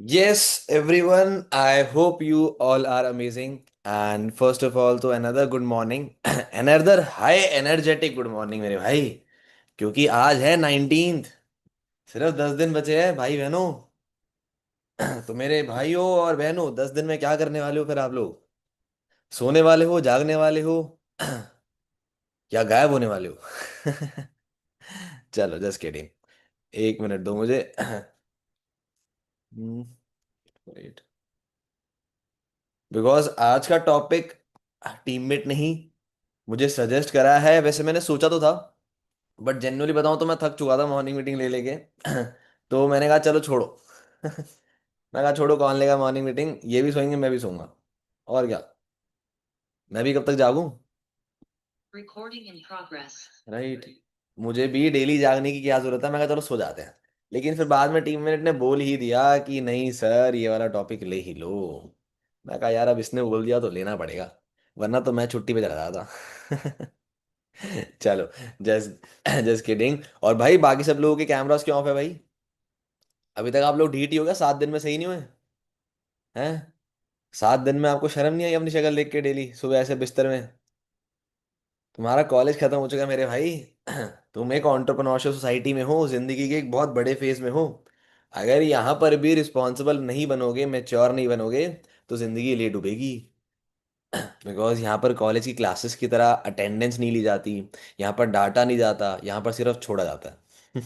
Yes, everyone. I hope you all are amazing. And first of all, तो another good morning, another high energetic good morning मेरे भाई, क्योंकि आज है 19th। सिर्फ 10 दिन बचे हैं भाई बहनों। तो मेरे भाइयों और बहनों, 10 दिन में क्या करने वाले हो फिर आप लोग? सोने वाले हो, जागने वाले हो, या गायब होने वाले हो? चलो, जस्ट किडिंग। 1 मिनट दो मुझे। बिकॉज आज का टॉपिक टीममेट नहीं, मुझे सजेस्ट करा है। वैसे मैंने सोचा तो था, बट जेन्युइनली बताऊं तो मैं थक चुका था मॉर्निंग मीटिंग ले लेके। तो मैंने कहा चलो छोड़ो। मैं कहा छोड़ो, कौन लेगा मॉर्निंग मीटिंग, ये भी सोएंगे मैं भी सोऊंगा। और क्या, मैं भी कब तक जागूं? Recording in progress. राइट। मुझे भी डेली जागने की क्या जरूरत है, मैं कहा चलो सो जाते हैं। लेकिन फिर बाद में टीम मेट ने बोल ही दिया कि नहीं सर, ये वाला टॉपिक ले ही लो। मैं कहा यार, अब इसने बोल दिया तो लेना पड़ेगा, वरना तो मैं छुट्टी पे चला जाता था। चलो, जस्ट जस्ट किडिंग। और भाई, बाकी सब लोगों के कैमरास क्यों ऑफ है भाई? अभी तक आप लोग ढीठ ही हो गया, 7 दिन में सही नहीं हुए हैं? 7 दिन में आपको शर्म नहीं आई अपनी शक्ल देख के डेली सुबह ऐसे बिस्तर में? तुम्हारा कॉलेज खत्म हो चुका है मेरे भाई। तुम एक एंटरप्रेन्योरशिप सोसाइटी में हो, जिंदगी के एक बहुत बड़े फेज में हो। अगर यहाँ पर भी रिस्पॉन्सिबल नहीं बनोगे, मैच्योर नहीं बनोगे, तो जिंदगी ले डूबेगी। बिकॉज यहाँ पर कॉलेज की क्लासेस की तरह अटेंडेंस नहीं ली जाती, यहाँ पर डाटा नहीं जाता, यहाँ पर सिर्फ छोड़ा जाता है।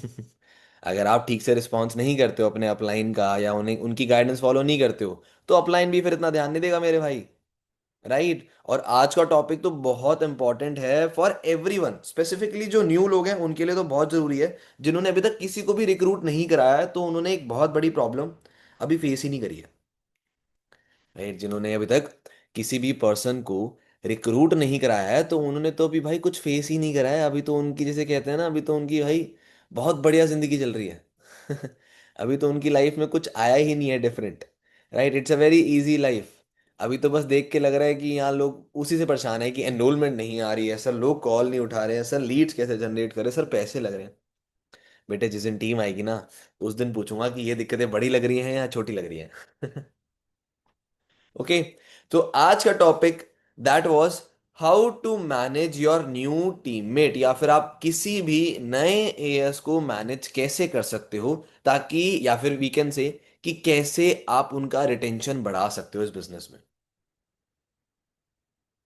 अगर आप ठीक से रिस्पॉन्स नहीं करते हो अपने अपलाइन का, या उन्हें उनकी गाइडेंस फॉलो नहीं करते हो, तो अपलाइन भी फिर इतना ध्यान नहीं देगा मेरे भाई। राइट। और आज का टॉपिक तो बहुत इंपॉर्टेंट है फॉर एवरीवन, स्पेसिफिकली जो न्यू लोग हैं उनके लिए तो बहुत जरूरी है। जिन्होंने अभी तक किसी को भी रिक्रूट नहीं कराया है, तो उन्होंने एक बहुत बड़ी प्रॉब्लम अभी फेस ही नहीं करी है। राइट। जिन्होंने अभी तक किसी भी पर्सन को रिक्रूट नहीं कराया है, तो उन्होंने तो अभी भाई कुछ फेस ही नहीं करा है। अभी तो उनकी, जैसे कहते हैं ना, अभी तो उनकी भाई बहुत बढ़िया जिंदगी चल रही है। अभी तो उनकी लाइफ में कुछ आया ही नहीं है different. Right, it's a very easy life. अभी तो बस देख के लग रहा है कि यहाँ लोग उसी से परेशान है कि एनरोलमेंट नहीं आ रही है सर, लोग कॉल नहीं उठा रहे हैं सर, लीड्स कैसे जनरेट करें सर, पैसे लग रहे हैं। बेटे, जिस दिन टीम आएगी ना, उस दिन पूछूंगा कि ये दिक्कतें बड़ी लग रही हैं या छोटी लग रही हैं। ओके। तो आज का topic that was how to manage your new teammate, या फिर आप किसी भी नए एएस को मैनेज कैसे कर सकते हो, ताकि, या फिर वी कैन से कि कैसे आप उनका रिटेंशन बढ़ा सकते हो इस बिजनेस में।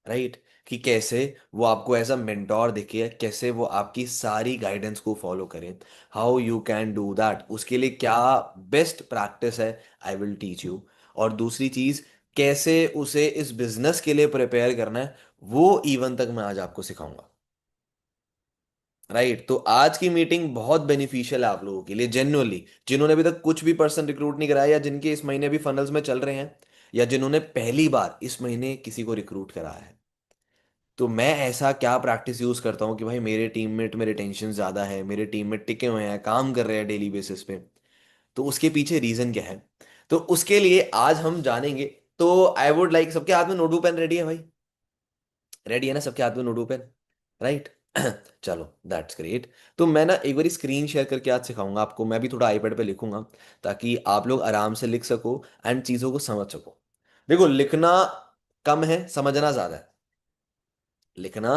राइट। कि कैसे वो आपको एज अ मेंटोर दिखे, कैसे वो आपकी सारी गाइडेंस को फॉलो करें। How you can do that, उसके लिए क्या बेस्ट प्रैक्टिस है, आई विल टीच यू। और दूसरी चीज, कैसे उसे इस बिजनेस के लिए प्रिपेयर करना है, वो इवन तक मैं आज आपको सिखाऊंगा। राइट। तो आज की मीटिंग बहुत बेनिफिशियल है आप लोगों के लिए, जेन्युइनली। जिन्होंने अभी तक कुछ भी पर्सन रिक्रूट नहीं कराया, या जिनके इस महीने भी फनल्स में चल रहे हैं, या जिन्होंने पहली बार इस महीने किसी को रिक्रूट कराया है। तो मैं ऐसा क्या प्रैक्टिस यूज करता हूँ कि भाई मेरे टीममेट में रिटेंशन ज्यादा है, मेरे टीममेट टिके हुए हैं, काम कर रहे हैं डेली बेसिस पे। तो उसके पीछे रीजन क्या है, तो उसके लिए आज हम जानेंगे। तो आई वुड लाइक, सबके हाथ में नोटबुक पेन रेडी है भाई? रेडी है ना सबके हाथ में नोटबुक पेन? राइट। चलो, दैट्स ग्रेट। तो मैं ना एक बार स्क्रीन शेयर करके आज सिखाऊंगा आपको, मैं भी थोड़ा आईपैड पे लिखूंगा, ताकि आप लोग आराम से लिख सको एंड चीजों को समझ सको। देखो, लिखना कम है, समझना ज्यादा है। लिखना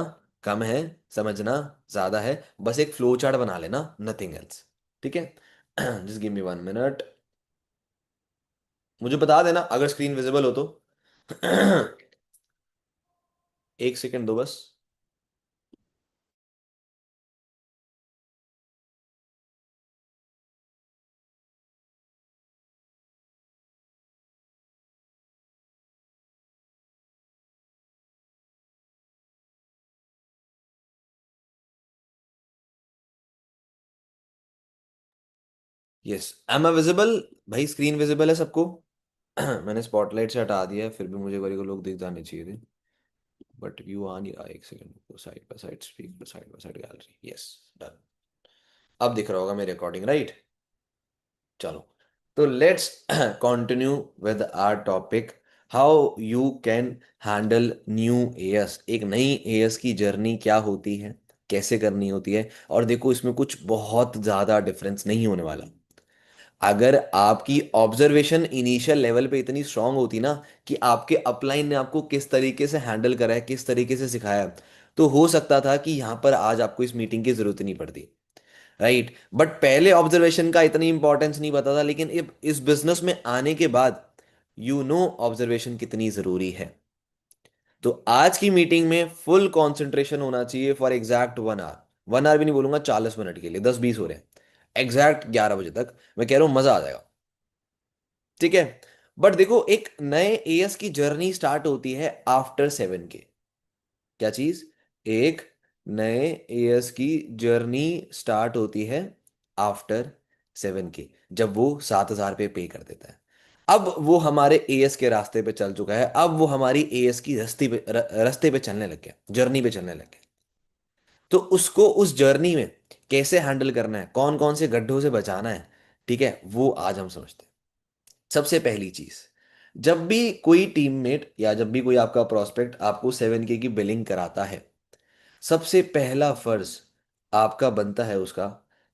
कम है, समझना ज्यादा है। बस एक फ्लो चार्ट बना लेना, नथिंग एल्स। ठीक है? Just give me 1 minute. मुझे बता देना अगर स्क्रीन विजिबल हो तो। 1 सेकंड दो बस। Yes, am I visible? भाई स्क्रीन विजिबल है सबको? मैंने स्पॉटलाइट से हटा दिया है, फिर भी मुझे को लोग दिख जाने चाहिए थे। बट व्यू आ नहीं रहा, 1 second, side by side speak, side by side gallery, yes. Done. अब दिख रहा होगा मेरे अकॉर्डिंग, राइट? चलो, तो let's continue with our topic. How you can handle new AS. एक नई एएस की जर्नी क्या होती है, कैसे करनी होती है। और देखो, इसमें कुछ बहुत ज़्यादा डिफरेंस नहीं होने वाला। अगर आपकी ऑब्जर्वेशन इनिशियल लेवल पे इतनी स्ट्रांग होती ना कि आपके अपलाइन ने आपको किस तरीके से हैंडल करा है, किस तरीके से सिखाया है, तो हो सकता था कि यहाँ पर आज आपको इस मीटिंग की जरूरत ही नहीं पड़ती। राइट, बट पहले ऑब्जर्वेशन का इतनी इंपॉर्टेंस नहीं पता था, लेकिन इस बिजनेस में आने के बाद यू नो ऑब्जर्वेशन कितनी जरूरी है। तो आज की मीटिंग में फुल कंसंट्रेशन होना चाहिए फॉर एग्जैक्ट 1 आवर। 1 आवर भी नहीं बोलूंगा, 40 मिनट के लिए, 10-20 हो रहे हैं, एग्जैक्ट 11 बजे तक। मैं कह रहा हूं मजा आ जाएगा। ठीक है। बट देखो, एक नए एएस की जर्नी स्टार्ट होती है आफ्टर 7 के। क्या चीज? एक नए एएस की जर्नी स्टार्ट होती है आफ्टर 7 के, जब वो 7,000 पे कर देता है। अब वो हमारे एएस के रास्ते पे चल चुका है, अब वो हमारी एएस की रास्ते पे चलने लग गया, जर्नी पे चलने लग गया। तो उसको उस जर्नी में कैसे हैंडल करना है, कौन कौन से गड्ढों से बचाना है, ठीक है, वो आज हम समझते हैं। सबसे पहली चीज, जब भी कोई टीममेट या जब भी कोई आपका प्रोस्पेक्ट आपको 7 के की बिलिंग कराता है, सबसे पहला फर्ज आपका बनता है उसका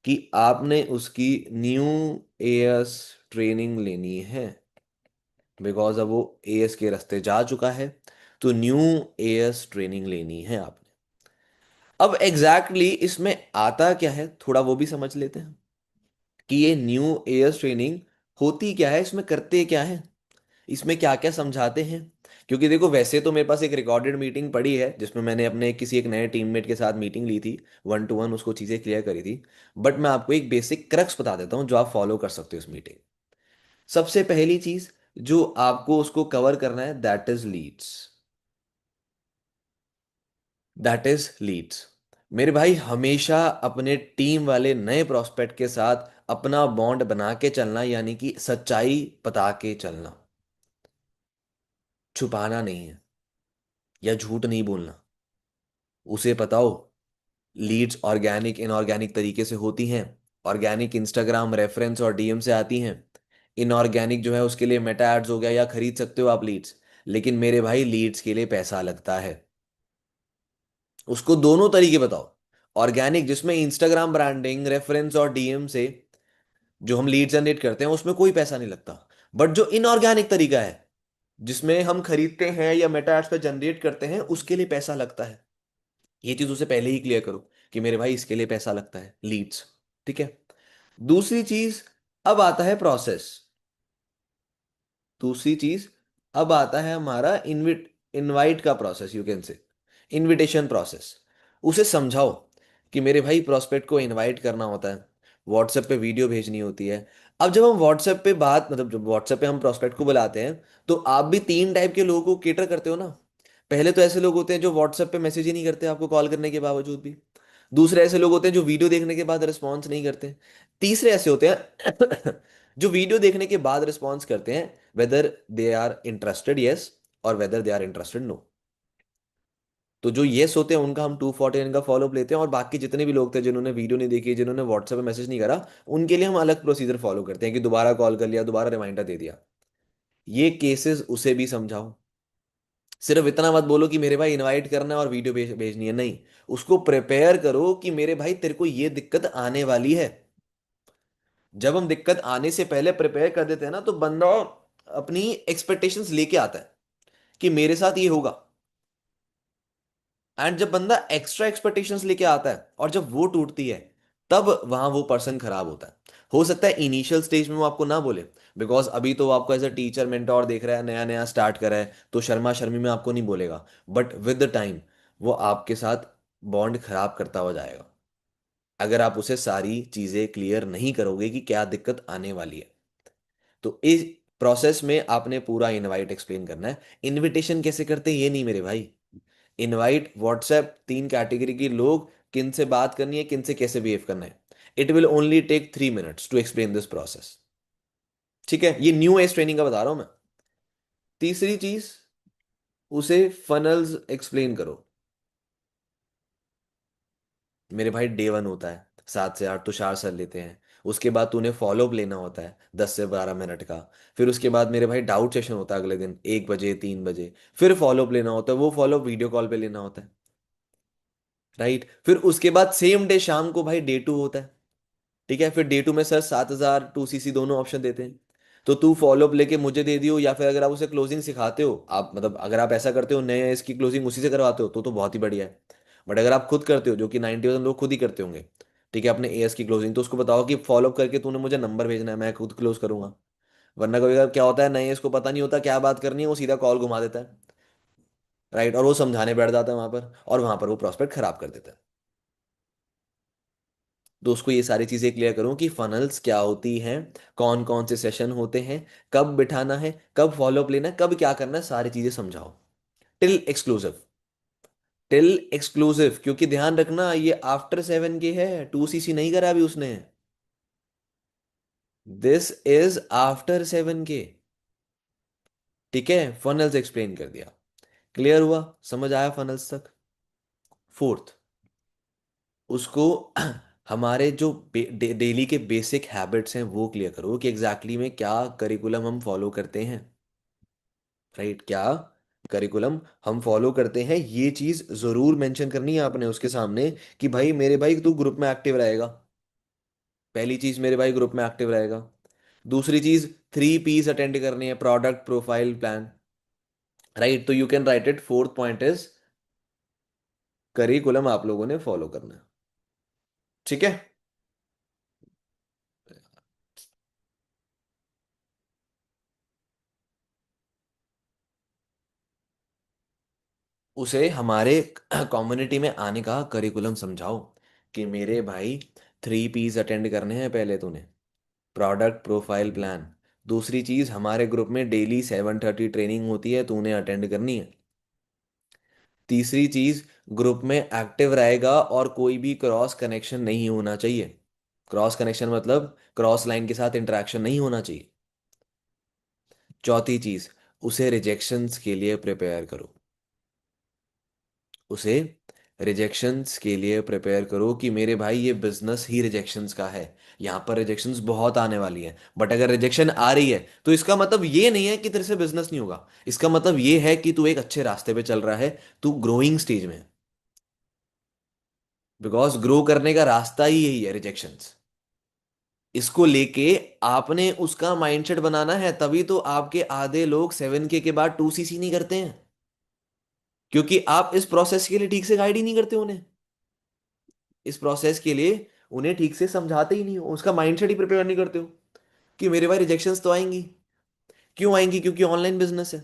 कि आपने उसकी न्यू एएस ट्रेनिंग लेनी है। बिकॉज अब वो एएस के रास्ते जा चुका है, तो न्यू एएस ट्रेनिंग लेनी है आपने। अब एग्जैक्टली exactly इसमें आता क्या है, थोड़ा वो भी समझ लेते हैं कि ये न्यू एएस ट्रेनिंग होती क्या है, इसमें करते क्या है, इसमें क्या क्या समझाते हैं। क्योंकि देखो, वैसे तो मेरे पास एक रिकॉर्डेड मीटिंग पड़ी है जिसमें मैंने अपने किसी एक नए टीममेट के साथ मीटिंग ली थी, 1-to-1 उसको चीज़ें क्लियर करी थी। बट मैं आपको एक बेसिक क्रक्स बता देता हूँ जो आप फॉलो कर सकते हो इस मीटिंग। सबसे पहली चीज जो आपको उसको कवर करना है, that is Leeds. That is Leeds. मेरे भाई, हमेशा अपने टीम वाले नए प्रोस्पेक्ट के साथ अपना बॉन्ड बना के चलना, यानी कि सच्चाई बता के चलना, छुपाना नहीं है या झूठ नहीं बोलना। उसे बताओ लीड्स ऑर्गेनिक इनऑर्गेनिक तरीके से होती हैं। ऑर्गेनिक इंस्टाग्राम रेफरेंस और डीएम से आती हैं। इनऑर्गेनिक जो है उसके लिए मेटा एड्स हो गया, या खरीद सकते हो आप लीड्स। लेकिन मेरे भाई, लीड्स के लिए पैसा लगता है। उसको दोनों तरीके बताओ। ऑर्गेनिक जिसमें इंस्टाग्राम ब्रांडिंग रेफरेंस और डीएम से जो हम लीड जनरेट करते हैं, उसमें कोई पैसा नहीं लगता। बट जो इनऑर्गेनिक तरीका है, जिसमें हम खरीदते हैं या मेटा एड्स पे जनरेट करते हैं, उसके लिए पैसा लगता है। ये चीज उसे पहले ही क्लियर करो कि मेरे भाई इसके लिए पैसा लगता है, लीड्स। ठीक है। दूसरी चीज, अब आता है प्रोसेस। दूसरी चीज, अब आता है हमारा इनवाइट का प्रोसेस, यू कैन से इनविटेशन प्रोसेस। उसे समझाओ कि मेरे भाई, प्रोस्पेक्ट को इनवाइट करना होता है, व्हाट्सएप पे वीडियो भेजनी होती है। अब जब हम व्हाट्सएप पे बात, मतलब जब व्हाट्सएप पे हम प्रोस्पेक्ट को बुलाते हैं, तो आप भी 3 टाइप के लोगों को केटर करते हो ना। पहले तो ऐसे लोग होते हैं जो व्हाट्सएप पे मैसेज ही नहीं करते आपको कॉल करने के बावजूद भी। दूसरे ऐसे लोग होते हैं जो वीडियो देखने के बाद रिस्पॉन्स नहीं करते। तीसरे ऐसे होते हैं जो वीडियो देखने के बाद रिस्पॉन्स करते हैं, whether they are interested yes और whether they are interested no. तो जो येस होते हैं उनका हम 249 का फॉलोअप लेते हैं, और बाकी जितने भी लोग थे जिन्होंने वीडियो नहीं देखी, जिन्होंने व्हाट्सएप पे मैसेज नहीं करा, उनके लिए हम अलग प्रोसीजर फॉलो करते हैं कि दोबारा कॉल कर लिया, दोबारा रिमाइंडर दे दिया। ये केसेस उसे भी समझाओ। सिर्फ इतना मत बोलो कि मेरे भाई इनवाइट करना है और वीडियो भेजनी है, नहीं। उसको प्रिपेयर करो कि मेरे भाई तेरे को ये दिक्कत आने वाली है। जब हम दिक्कत आने से पहले प्रिपेयर कर देते हैं ना, तो बंदा अपनी एक्सपेक्टेशंस लेके आता है कि मेरे साथ ये होगा। एंड जब बंदा एक्स्ट्रा एक्सपेक्टेशंस लेके आता है और जब वो टूटती है, तब वहां वो पर्सन खराब होता है। हो सकता है इनिशियल स्टेज में वो आपको ना बोले, बिकॉज अभी तो वो आपको एज अ टीचर मेंटोर देख रहा है, नया नया स्टार्ट कर रहा है, तो शर्मा शर्मी में आपको नहीं बोलेगा। बट विद द टाइम वो आपके साथ बॉन्ड खराब करता हो जाएगा, अगर आप उसे सारी चीजें क्लियर नहीं करोगे कि क्या दिक्कत आने वाली है। तो इस प्रोसेस में आपने पूरा इनवाइट एक्सप्लेन करना है। इनविटेशन कैसे करते हैं ये नहीं मेरे भाई। इनवाइट व्हाट्सएप, 3 कैटेगरी के लोग, किन से बात करनी है, किन से कैसे बिहेव करना है। It will only take 3 minutes to explain this process. ठीक है, ये न्यू एज ट्रेनिंग का बता रहा हूं मैं। तीसरी चीज, उसे फनल्स एक्सप्लेन करो। मेरे भाई, डे 1 होता है 7 से 8 तुषार सर लेते हैं। उसके बाद तूने फॉलोअप लेना होता है 10 से 12 मिनट का। फिर उसके बाद मेरे भाई डाउट सेशन होता है अगले दिन 1 बजे 3 बजे। फिर फॉलोअप लेना होता है, वो फॉलोअप वीडियो कॉल पे लेना होता है। राइट, फिर उसके बाद सेम डे शाम को भाई डे 2 होता है। ठीक है, फिर डे 2 में सर 7,000 2cc दोनों ऑप्शन देते हैं। तो तू फॉलोअप लेके मुझे दे दियो, या फिर अगर आप उसे क्लोजिंग सिखाते हो, आप मतलब अगर आप ऐसा करते हो नए इसकी क्लोजिंग उसी से करवाते हो तो बहुत ही बढ़िया है। बट अगर आप खुद करते हो, जो कि 90% लोग खुद ही करते होंगे, ठीक है, अपने एएस की क्लोजिंग, तो उसको बताओ कि फॉलोअप करके तूने मुझे नंबर भेजना है, मैं खुद क्लोज करूंगा। वरना कभी कभी क्या होता है, नए इसको पता नहीं होता क्या बात करनी है, वो सीधा कॉल घुमा देता है। राइट, और वो समझाने बैठ जाता है वहां पर, और वहां पर वो प्रॉस्पेक्ट खराब कर देता है। तो उसको ये सारी चीजें क्लियर करूं कि फनल्स क्या होती हैं, कौन कौन से सेशन होते हैं, कब बिठाना है, कब फॉलोअप लेना है, कब क्या करना है, सारी चीजें समझाओ। Till exclusive. टिल एक्सक्लूसिव, क्योंकि ध्यान रखना ये आफ्टर 7 के है, 2cc नहीं करा अभी उसने। दिस इज आफ्टर 7 के। ठीक है, फनल्स एक्सप्लेन कर दिया। क्लियर हुआ, समझ आया फनल्स तक। फोर्थ, उसको हमारे जो डेली के बेसिक हैबिट्स हैं वो क्लियर करो कि एग्जैक्टली में क्या करिकुलम हम फॉलो करते हैं। राइट, क्या करिकुलम हम फॉलो करते हैं, ये चीज जरूर मेंशन करनी है आपने उसके सामने, कि भाई मेरे भाई तू ग्रुप में एक्टिव रहेगा। पहली चीज, मेरे भाई ग्रुप में एक्टिव रहेगा। दूसरी चीज, 3 P's अटेंड करनी है, प्रोडक्ट, प्रोफाइल, प्लान। राइट, तो you can write it, fourth point is curriculum आप लोगों ने फॉलो करना है। ठीक है। उसे हमारे कम्युनिटी में आने का करिकुलम समझाओ, कि मेरे भाई 3 P's अटेंड करने हैं पहले तूने, प्रोडक्ट, प्रोफाइल, प्लान। दूसरी चीज, हमारे ग्रुप में डेली 7:30 ट्रेनिंग होती है, तूने अटेंड करनी है। तीसरी चीज, ग्रुप में एक्टिव रहेगा और कोई भी क्रॉस कनेक्शन नहीं होना चाहिए। क्रॉस कनेक्शन मतलब क्रॉस लाइन के साथ इंटरेक्शन नहीं होना चाहिए। चौथी चीज, उसे रिजेक्शंस के लिए प्रिपेयर करो। उसे रिजेक्शंस के लिए प्रिपेयर करो कि मेरे भाई ये बिजनेस ही रिजेक्शंस का है, यहाँ पर रिजेक्शंस बहुत आने वाली है। बट अगर रिजेक्शन आ रही है तो इसका मतलब ये नहीं है कि तेरे से बिजनेस नहीं होगा, इसका मतलब ये है कि तू एक अच्छे रास्ते पे चल रहा है, तू ग्रोइंग स्टेज में है। बिकॉज ग्रो करने का रास्ता ही यही है, रिजेक्शंस। इसको लेके आपने उसका माइंडसेट बनाना है, तभी तो आपके आधे लोग 7 के बाद 2cc नहीं करते हैं, क्योंकि आप इस प्रोसेस के लिए ठीक से गाइड ही नहीं करते उन्हें। इस प्रोसेस के लिए उन्हें ठीक से समझाते ही नहीं हो, उसका माइंडसेट ही प्रिपेयर नहीं करते हो, कि मेरे भाई रिजेक्शंस तो आएंगी। क्यों आएंगी? क्योंकि ऑनलाइन बिजनेस है,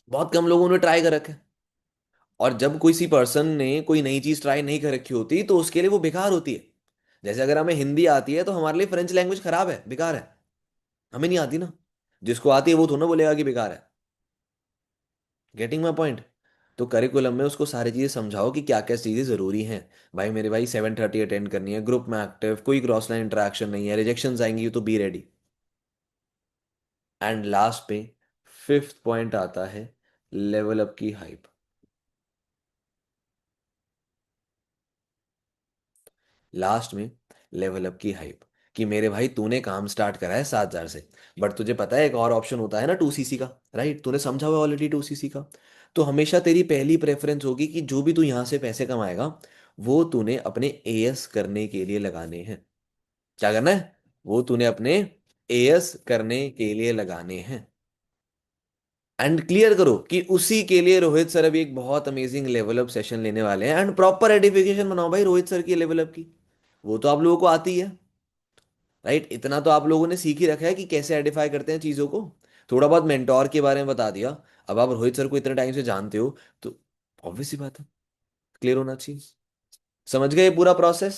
बहुत कम लोगों ने ट्राई कर रखा है। और जब किसी पर्सन ने कोई नई चीज ट्राई नहीं कर रखी होती तो उसके लिए वो बेकार होती है। जैसे अगर हमें हिंदी आती है तो हमारे लिए फ्रेंच लैंग्वेज खराब है, बेकार है। हमें नहीं आती ना, जिसको आती है वो थोड़ा ना बोलेगा कि बेकार है। Getting my point? तो करिकुलम में उसको सारी चीजें समझाओ कि क्या क्या चीजें जरूरी हैं। भाई मेरे भाई 7:30 अटेंड करनी है, ग्रुप में एक्टिव, कोई क्रॉस लाइन इंटरेक्शन नहीं है, रिजेक्शन आएंगी तो बी रेडी। एंड लास्ट पे, फिफ्थ पॉइंट आता है, लेवल अप की हाइप। लास्ट में लेवल अप की हाइप, कि मेरे भाई तूने काम स्टार्ट करा है 7,000 से, बट तुझे पता है एक और ऑप्शन होता है ना 2cc का। राइट, तूने समझा हुआ ऑलरेडी 2cc का। तो हमेशा तेरी पहली प्रेफरेंस होगी कि जो भी तू यहाँ से पैसे कमाएगा वो तूने अपने एएस करने के लिए लगाने हैं। क्या करना है? वो तूने अपने एएस करने के लिए लगाने हैं। एंड क्लियर करो कि उसी के लिए रोहित सर अभी एक बहुत अमेजिंग लेवल अप सेशन लेने वाले हैं, एंड प्रॉपर एडिफिकेशन बनाओ भाई रोहित सर की लेवल अप की। वो तो आप लोगों को आती है। राइट, इतना तो आप लोगों ने सीख ही रखा है कि कैसे आइडेंटिफाई करते हैं चीज़ों को। थोड़ा बहुत मेंटोर के बारे में बता दिया। अब आप रोहित सर को इतने टाइम से जानते हो, तो ऑब्वियस सी बात है, क्लियर होना चाहिए। समझ गए पूरा प्रोसेस?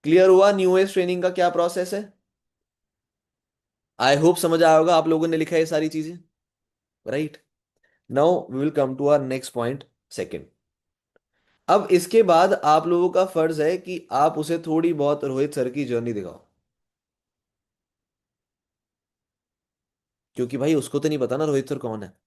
क्लियर हुआ न्यू एज ट्रेनिंग का क्या प्रोसेस है? आई होप समझ आया होगा, आप लोगों ने लिखा है ये सारी चीजें। Right, now we will come to our next point, second. अब इसके बाद आप लोगों का फर्ज है कि आप उसे थोड़ी बहुत रोहित सर की जर्नी दिखाओ, क्योंकि भाई उसको तो नहीं पता ना रोहित सर कौन है।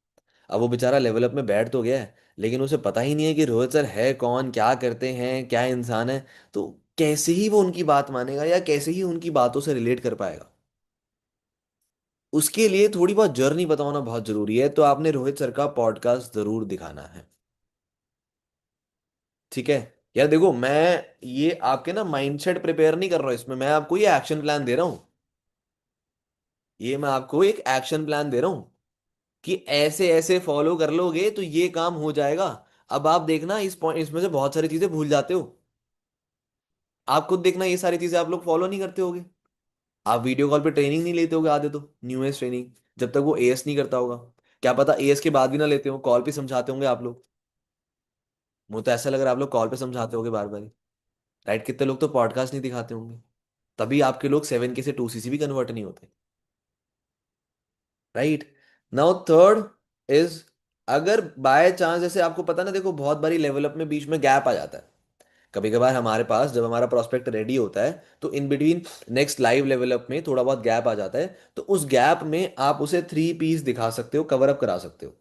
अब वो बेचारा लेवल अप में बैठ तो गया है, लेकिन उसे पता ही नहीं है कि रोहित सर है कौन, क्या करते हैं, क्या इंसान है। तो कैसे ही वो उनकी बात मानेगा, या कैसे ही उनकी बातों से रिलेट कर पाएगा? उसके लिए थोड़ी बहुत जर्नी बताना बहुत जरूरी है, तो आपने रोहित सर का पॉडकास्ट जरूर दिखाना है। ठीक है। यार देखो, मैं ये आपके ना माइंडसेट प्रिपेयर नहीं कर रहा हूं इसमें, मैं आपको ये एक्शन प्लान दे रहा हूँ। ये मैं आपको एक एक्शन प्लान दे रहा हूँ कि ऐसे ऐसे फॉलो कर लोगे तो ये काम हो जाएगा। अब आप देखना इस पॉइंट, इसमें से बहुत सारी चीजें भूल जाते हो। आप खुद देखना, ये सारी चीजें आप लोग फॉलो नहीं करते होगे। आप वीडियो कॉल पे ट्रेनिंग नहीं लेते होगे आधे तो, न्यूएस्ट ट्रेनिंग, जब तक वो एएस नहीं करता होगा। क्या पता एएस के बाद भी ना लेते हो, कॉल पे समझाते होंगे आप लोग। मुझे तो ऐसा लग रहा है आप लोग कॉल पे समझाते होगे बार बार। राइट, कितने लोग तो पॉडकास्ट नहीं दिखाते होंगे। तभी आपके लोग 7K से 2CC भी कन्वर्ट नहीं होते। राइट। नाउ थर्ड इज, अगर बाय चांस जैसे आपको पता ना, देखो बहुत बारी लेवल अप में बीच में गैप आ जाता है। कभी कभार हमारे पास जब हमारा प्रोस्पेक्ट रेडी होता है तो in between next live level up में थोड़ा बहुत गैप आ जाता है, तो उस गैप में आप उसे 3 पीस दिखा सकते हो, कवर अप करा सकते हो।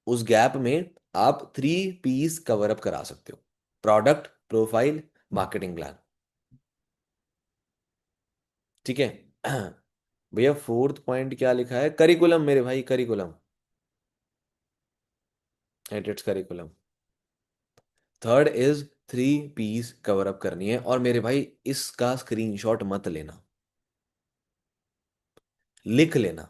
उस गैप में आप 3 पीस कवर अप करा सकते हो। Product, profile, marketing plan. ठीक है। भैया फोर्थ पॉइंट क्या लिखा है? करिकुलम मेरे भाई, curriculum. It's curriculum. Third is 3 Ps cover up करनी है, और मेरे भाई इसका स्क्रीनशॉट मत लेना, लिख लेना।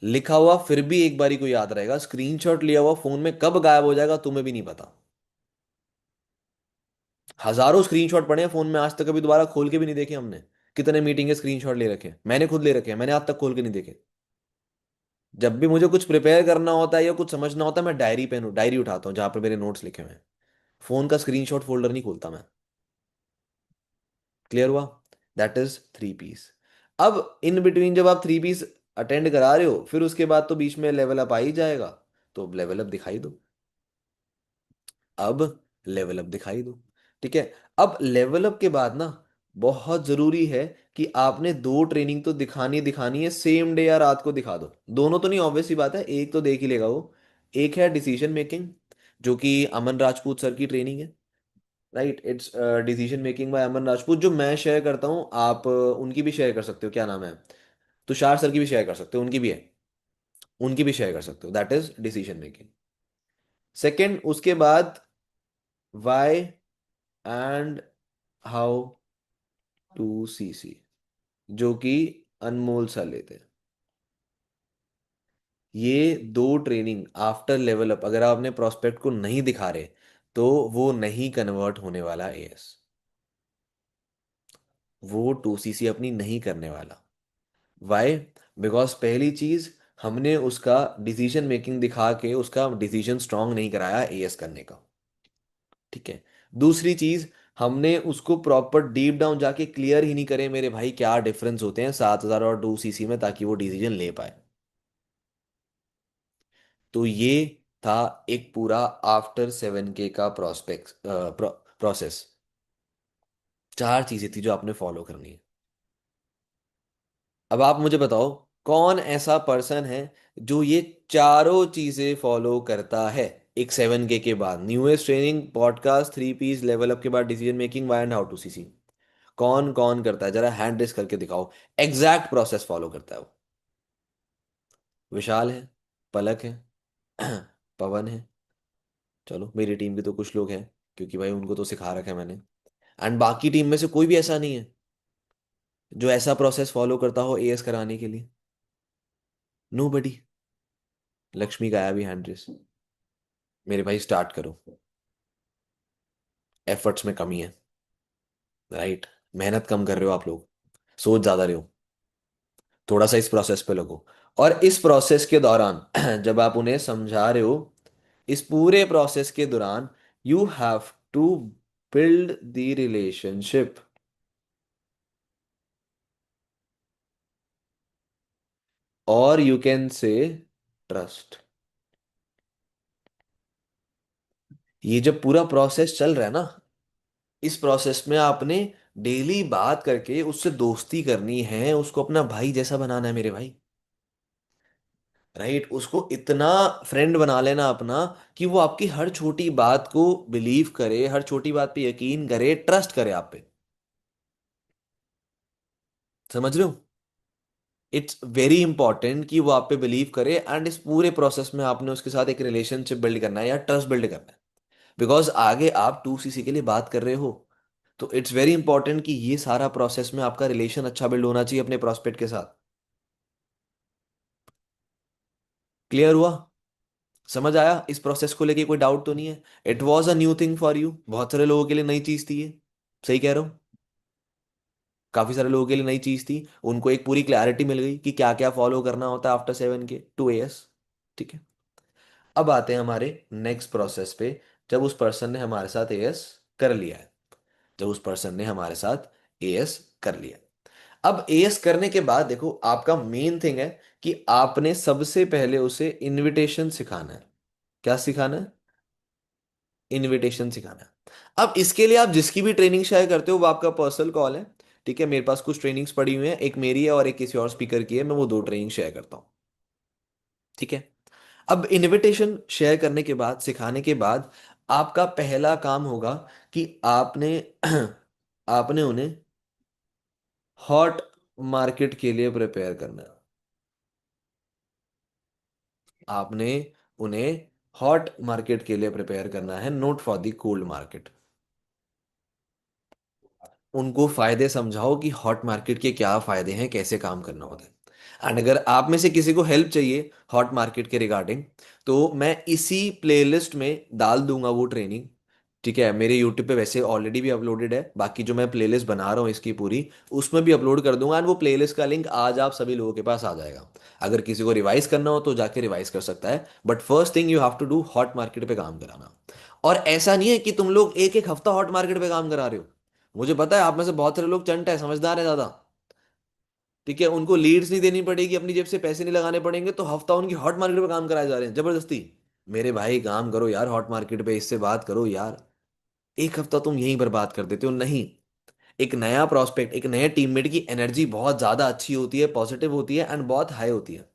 लिखा हुआ फिर भी एक बारी को याद रहेगा, स्क्रीनशॉट लिया हुआ फोन में कब गायब हो जाएगा तुम्हें भी नहीं पता। हजारों स्क्रीनशॉट पड़े हैं फोन में, आज तक कभी दोबारा खोल के भी नहीं देखे हमने। कितने मीटिंग के स्क्रीनशॉट ले रखे हैं, मैंने खुद ले रखे हैं, मैंने आज तक खोल के नहीं देखे। जब भी मुझे कुछ प्रिपेयर करना होता है या कुछ समझना होता है, मैं डायरी पेन डायरी उठाता हूँ जहां पर मेरे नोट्स लिखे हुए हैं। फोन का स्क्रीनशॉट फोल्डर नहीं खोलता मैं। क्लियर हुआ? That is 3 Ps. अब इन बिटवीन जब आप 3 पीस अटेंड करा रहे हो, फिर उसके बाद तो बीच में लेवल अप आ ही जाएगा। तो लेवल अप दिखाई दो। अब लेवल अप दिखाई दो। ठीक है। अब लेवल अप के बाद ना, बहुत जरूरी है कि आपने 2 ट्रेनिंग तो दिखानी दिखानी है, सेम डे या रात को दिखा दो। दोनों तो नहीं, ऑब्वियस सी बात है, एक तो देख ही लेगा वो। एक है डिसीजन मेकिंग, जो कि अमन राजपूत सर की ट्रेनिंग है। Right, it's decision making by Aman Rajput, जो मैं शेयर करता हूँ। आप उनकी भी शेयर कर सकते हो, क्या नाम है, तुषार सर की भी शेयर कर सकते हो, उनकी भी है। उनकी भी शेयर कर सकते हो, that is decision making. Second, उसके बाद वाई एंड हाउ टू सी सी, जो कि अनमोल सर लेते हैं। ये 2 ट्रेनिंग आफ्टर लेवल अप अगर आप अपने प्रोस्पेक्ट को नहीं दिखा रहे, तो वो नहीं कन्वर्ट होने वाला एएस। वो 2CC अपनी नहीं करने वाला। वाई? बिकॉज पहली चीज, हमने उसका डिसीजन मेकिंग दिखा के उसका डिसीजन स्ट्रांग नहीं कराया एएस करने का। ठीक है। दूसरी चीज, हमने उसको प्रॉपर डीप डाउन जाके क्लियर ही नहीं करे मेरे भाई क्या डिफरेंस होते हैं 7,000 और 2CC में, ताकि वो डिसीजन ले पाए। तो ये था एक पूरा आफ्टर 7K का प्रोस्पेक्ट प्रोसेस। 4 चीजें थी जो आपने फॉलो करनी है। अब आप मुझे बताओ, कौन ऐसा पर्सन है जो ये चारों चीजें फॉलो करता है? एक 7K के बाद newest training, podcast, 3 Ps, level up के बाद decision making, why and how to CC. कौन कौन करता है? जरा हैंड रेस करके दिखाओ। एग्जैक्ट प्रोसेस फॉलो करता है वो। विशाल है, पलक है, पवन है, चलो मेरी टीम के तो कुछ लोग हैं, क्योंकि भाई उनको तो सिखा रखा है मैंने। एंड बाकी टीम में से कोई भी ऐसा नहीं है जो ऐसा प्रोसेस फॉलो करता हो एएस कराने के लिए। नो बडी। लक्ष्मी का आया भी हैंड रेस। मेरे भाई स्टार्ट करो। एफर्ट्स में कमी है। राइट। मेहनत कम कर रहे हो आप लोग, सोच ज्यादा रहे हो। थोड़ा सा इस प्रोसेस पे लगो। और इस प्रोसेस के दौरान जब आप उन्हें समझा रहे हो, इस पूरे प्रोसेस के दौरान you have to build the relationship, और यू कैन से ट्रस्ट। ये जब पूरा प्रोसेस चल रहा है ना, इस प्रोसेस में आपने डेली बात करके उससे दोस्ती करनी है, उसको अपना भाई जैसा बनाना है मेरे भाई। राइट, उसको इतना फ्रेंड बना लेना अपना कि वो आपकी हर छोटी बात को बिलीव करे, हर छोटी बात पे यकीन करे, ट्रस्ट करे आप पे। समझ रहे हो? इट्स वेरी इंपॉर्टेंट कि वो आप पे बिलीव करे, एंड इस पूरे प्रोसेस में आपने उसके साथ एक रिलेशनशिप बिल्ड करना है या ट्रस्ट बिल्ड करना है। बिकॉज आगे आप 2cc के लिए बात कर रहे हो, तो इट्स वेरी इंपॉर्टेंट कि ये सारा प्रोसेस में आपका रिलेशन अच्छा बिल्ड होना चाहिए अपने प्रोस्पेक्ट के साथ। क्लियर हुआ? समझ आया? इस प्रोसेस को लेके कोई डाउट तो नहीं है? It was a new thing for you, बहुत सारे लोगों के लिए नई चीज थी ये। सही कह रहा हूँ? काफी सारे लोगों के लिए नई चीज थी, उनको एक पूरी क्लैरिटी मिल गई कि क्या क्या फॉलो करना होता है आफ्टर 7 के 2 years। ठीक है। अब आते हैं हमारे नेक्स्ट प्रोसेस पे। जब उस पर्सन ने हमारे साथ एएस कर लिया है, जब उस पर्सन ने हमारे साथ एएस कर लिया, अब एएस करने के बाद देखो आपका मेन थिंग है कि आपने सबसे पहले उसे इनविटेशन सिखाना है। क्या सिखाना है? इनविटेशन सिखाना है। अब इसके लिए आप जिसकी भी ट्रेनिंग शेयर करते हो वो आपका पर्सनल कॉल है। ठीक है, मेरे पास कुछ ट्रेनिंग्स पड़ी हुई हैं, एक मेरी है और एक किसी और स्पीकर की है, मैं वो दो ट्रेनिंग शेयर करता हूँ। ठीक है। अब इनविटेशन शेयर करने के बाद, सिखाने के बाद, आपका पहला काम होगा कि आपने आपने उन्हें हॉट मार्केट के लिए प्रिपेयर करना है। आपने उन्हें हॉट मार्केट के लिए प्रिपेयर करना है, note for the cold market. उनको फायदे समझाओ कि हॉट मार्केट के क्या फायदे हैं, कैसे काम करना होता है। एंड अगर आप में से किसी को हेल्प चाहिए हॉट मार्केट के रिगार्डिंग, तो मैं इसी प्लेलिस्ट में डाल दूंगा वो ट्रेनिंग। ठीक है, मेरे यूट्यूब पे वैसे ऑलरेडी भी अपलोडेड है, बाकी जो मैं प्लेलिस्ट बना रहा हूँ इसकी पूरी, उसमें भी अपलोड कर दूंगा, एंड वो प्लेलिस्ट का लिंक आज आप सभी लोगों के पास आ जाएगा। अगर किसी को रिवाइज करना हो तो जाके रिवाइज कर सकता है, but first thing you have to do hot market पे काम कराना। और ऐसा नहीं है कि तुम लोग एक एक हफ्ता हॉट मार्केट पे काम करा रहे हो। मुझे पता है आप में से बहुत सारे लोग चंट है, समझदार है ज्यादा। ठीक है, उनको लीड्स नहीं देनी पड़ेगी, अपनी जेब से पैसे नहीं लगाने पड़ेंगे, तो हफ्ता उनकी हॉट मार्केट पे काम कराए जा रहे हैं जबरदस्ती। मेरे भाई काम करो यार, हॉट मार्केट पे इससे बात करो यार। एक हफ्ता तुम यहीं बर्बाद कर देते हो। नहीं, एक नया प्रोस्पेक्ट, एक नए टीममेट की एनर्जी बहुत ज्यादा अच्छी होती है, पॉजिटिव होती है, एंड बहुत हाई होती है।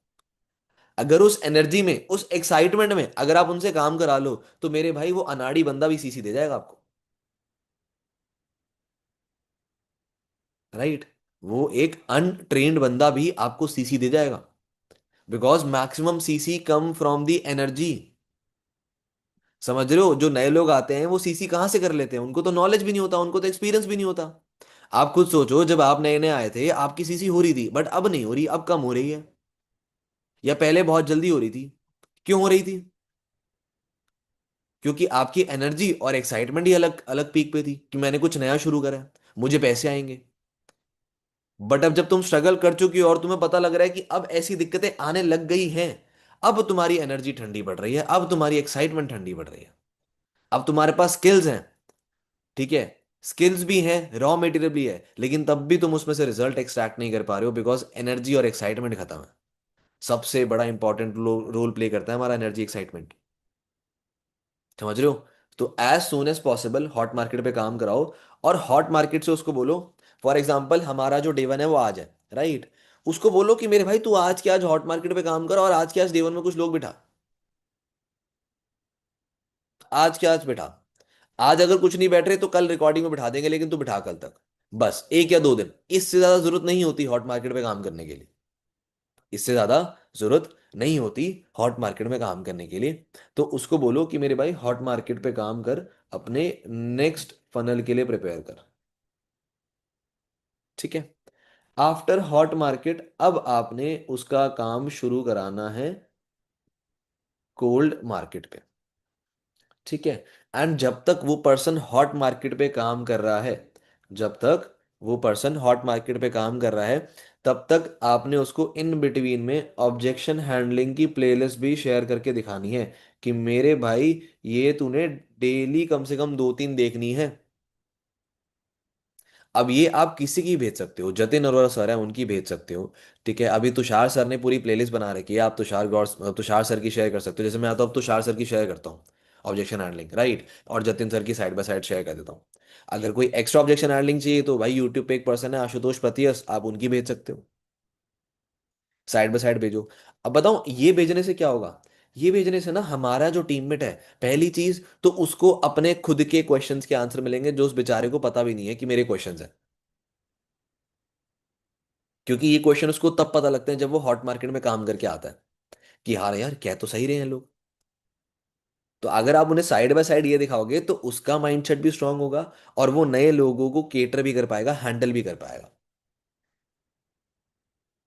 अगर उस एनर्जी में, उस एक्साइटमेंट में अगर आप उनसे काम करा लो, तो मेरे भाई वो अनाड़ी बंदा भी सीसी दे जाएगा आपको। राइट? वो एक अनट्रेन्ड बंदा भी आपको सीसी दे जाएगा, because maximum CC come from the energy. समझ रहे हो? जो नए लोग आते हैं वो सीसी कहाँ से कर लेते हैं? उनको तो नॉलेज भी नहीं होता, उनको तो एक्सपीरियंस भी नहीं होता। आप खुद सोचो, जब आप नए नए आए थे आपकी सीसी हो रही थी, बट अब नहीं हो रही, अब कम हो रही है, या पहले बहुत जल्दी हो रही थी। क्यों हो रही थी? क्योंकि आपकी एनर्जी और एक्साइटमेंट ही अलग अलग पीक पे थी कि मैंने कुछ नया शुरू करा है, मुझे पैसे आएंगे। बट अब जब तुम स्ट्रगल कर चुकी हो और तुम्हें पता लग रहा है कि अब ऐसी दिक्कतें आने लग गई हैं, अब तुम्हारी एनर्जी ठंडी पड़ रही है, अब तुम्हारी एक्साइटमेंट ठंडी पड़ रही है, अब तुम्हारे पास स्किल्स हैं। ठीक है, स्किल्स भी हैं, रॉ मटेरियल भी है, लेकिन तब भी तुम उसमें से रिजल्ट एक्सट्रैक्ट नहीं कर पा रहे हो, बिकॉज एनर्जी और एक्साइटमेंट खत्म है। सबसे बड़ा इंपॉर्टेंट रोल प्ले करता है हमारा एनर्जी एक्साइटमेंट। समझ रहे हो? तो as soon as possible hot market पे काम कराओ, और हॉट मार्केट से उसको बोलो, फॉर एग्जाम्पल हमारा जो डे 1 है वो आज है, राइट? उसको बोलो कि मेरे भाई तू आज के आज हॉट मार्केट पे काम कर, और आज के आज डे 1 में कुछ लोग बिठा। आज के आज बिठा। आज अगर कुछ नहीं बैठ रहे तो कल रिकॉर्डिंग में बिठा देंगे, लेकिन तू बिठा कल तक। बस 1 या 2 दिन, इससे ज्यादा जरूरत नहीं होती हॉट मार्केट पे काम करने के लिए। इससे ज्यादा जरूरत नहीं होती हॉट मार्केट में काम करने के लिए। तो उसको बोलो कि मेरे भाई हॉट मार्केट पे काम कर, अपने नेक्स्ट फनल के लिए प्रिपेयर कर। ठीक है। आफ्टर हॉट मार्केट अब आपने उसका काम शुरू कराना है कोल्ड मार्केट पे। ठीक है। एंड जब तक वो पर्सन हॉट मार्केट पे काम कर रहा है, जब तक वो पर्सन हॉट मार्केट पे काम कर रहा है, तब तक आपने उसको इन बिटवीन में ऑब्जेक्शन हैंडलिंग की प्लेलिस्ट भी शेयर करके दिखानी है कि मेरे भाई ये तूने डेली कम से कम 2-3 देखनी है। अब ये आप किसी की भेज सकते हो, जतिन अरोरा सर है उनकी भेज सकते हो। ठीक है, अभी तुषार सर ने पूरी प्लेलिस्ट बना रखी है, आप तुषार सर की शेयर कर सकते हो, जैसे मैं आता हूँ अब तुषार सर की शेयर करता हूँ ऑब्जेक्शन हैंडलिंग, राइट? और जतिन सर की साइड बाय साइड शेयर कर देता हूँ। अगर कोई एक्स्ट्रा ऑब्जेक्शन हैंडलिंग चाहिए तो भाई यूट्यूब पे एक पर्सन है आशुतोष पतियस, आप उनकी भेज सकते हो, साइड बाय साइड भेजो। अब बताओ ये भेजने से क्या होगा? ये भेजने से ना हमारा जो टीममेट है, पहली चीज तो उसको अपने खुद के क्वेश्चंस के आंसर मिलेंगे जो उस बेचारे को पता भी नहीं है कि मेरे क्वेश्चंस हैं। क्योंकि ये क्वेश्चन उसको तब पता लगते हैं जब वो हॉट मार्केट में काम करके आता है कि हाँ यार कह तो सही रहे हैं लोग। तो अगर आप उन्हें साइड बाय साइड ये दिखाओगे तो उसका माइंडसेट भी स्ट्रांग होगा, और वो नए लोगों को केटर भी कर पाएगा, हैंडल भी कर पाएगा।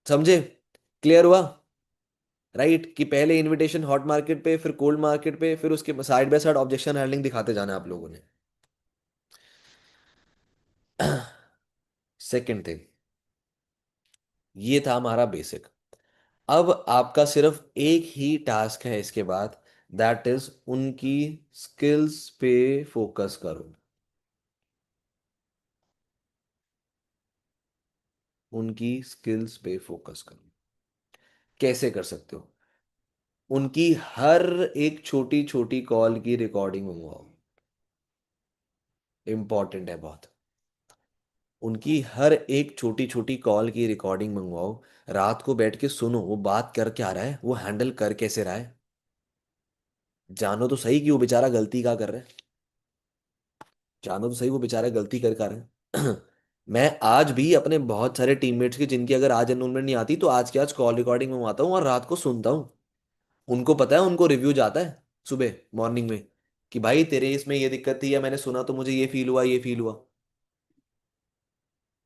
समझे? क्लियर हुआ? राइट, कि पहले इनविटेशन हॉट मार्केट पे, फिर कोल्ड मार्केट पे, फिर उसके side by side objection handling दिखाते जाना है आप लोगों ने। सेकंड थिंग, ये था हमारा बेसिक। अब आपका सिर्फ एक ही टास्क है इसके बाद, दैट इज उनकी स्किल्स पे फोकस करो। उनकी स्किल्स पे फोकस करो। कैसे कर सकते हो? उनकी हर एक छोटी छोटी कॉल की रिकॉर्डिंग मंगवाओ। इंपॉर्टेंट है बहुत। उनकी हर एक छोटी छोटी कॉल की रिकॉर्डिंग मंगवाओ। रात को बैठ के सुनो वो बात कर क्या रहा है, वो हैंडल कर कैसे रहा है। जानो तो सही कि वो बेचारा गलती क्या कर रहा है। जानो तो सही वो बेचारा गलती कर क्या रहा है। मैं आज भी अपने बहुत सारे टीममेट्स की, जिनकी अगर आज एनरोलमेंट नहीं आती, तो आज के आज कॉल रिकॉर्डिंग मंगवाता हूँ और रात को सुनता हूँ। उनको पता है, उनको रिव्यू जाता है सुबह मॉर्निंग में कि भाई तेरे इसमें ये दिक्कत थी, या मैंने सुना तो मुझे ये फील हुआ, ये फील हुआ।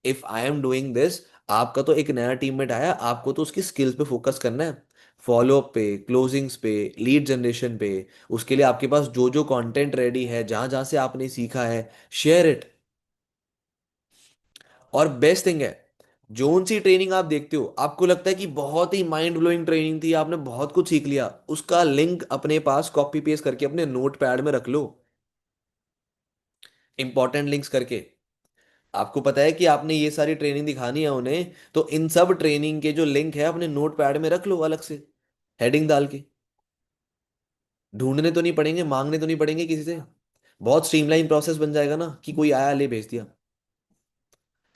If I am doing this, आपका तो एक नया टीममेट आया, आपको तो उसकी स्किल्स पे फोकस करना है। फॉलोअप पे, क्लोजिंग्स पे, लीड जनरेशन पे। उसके लिए आपके पास जो जो कंटेंट रेडी है, जहां जहां से आपने सीखा है, शेयर इट। और बेस्ट थिंग है, जोन सी ट्रेनिंग आप देखते हो, आपको लगता है कि बहुत ही माइंड ब्लोइंग ट्रेनिंग थी, आपने बहुत कुछ सीख लिया, उसका लिंक अपने पास कॉपी पेस्ट करके अपने नोट पैड में रख लो। इंपॉर्टेंट लिंक्स करके। आपको पता है कि आपने ये सारी ट्रेनिंग दिखानी है उन्हें, तो इन सब ट्रेनिंग के जो लिंक है अपने नोट पैड में रख लो अलग से, हेडिंग डाल के। ढूंढने तो नहीं पड़ेंगे, मांगने तो नहीं पड़ेंगे किसी से। बहुत स्ट्रीमलाइन प्रोसेस बन जाएगा ना, कि कोई आया ले भेज दिया।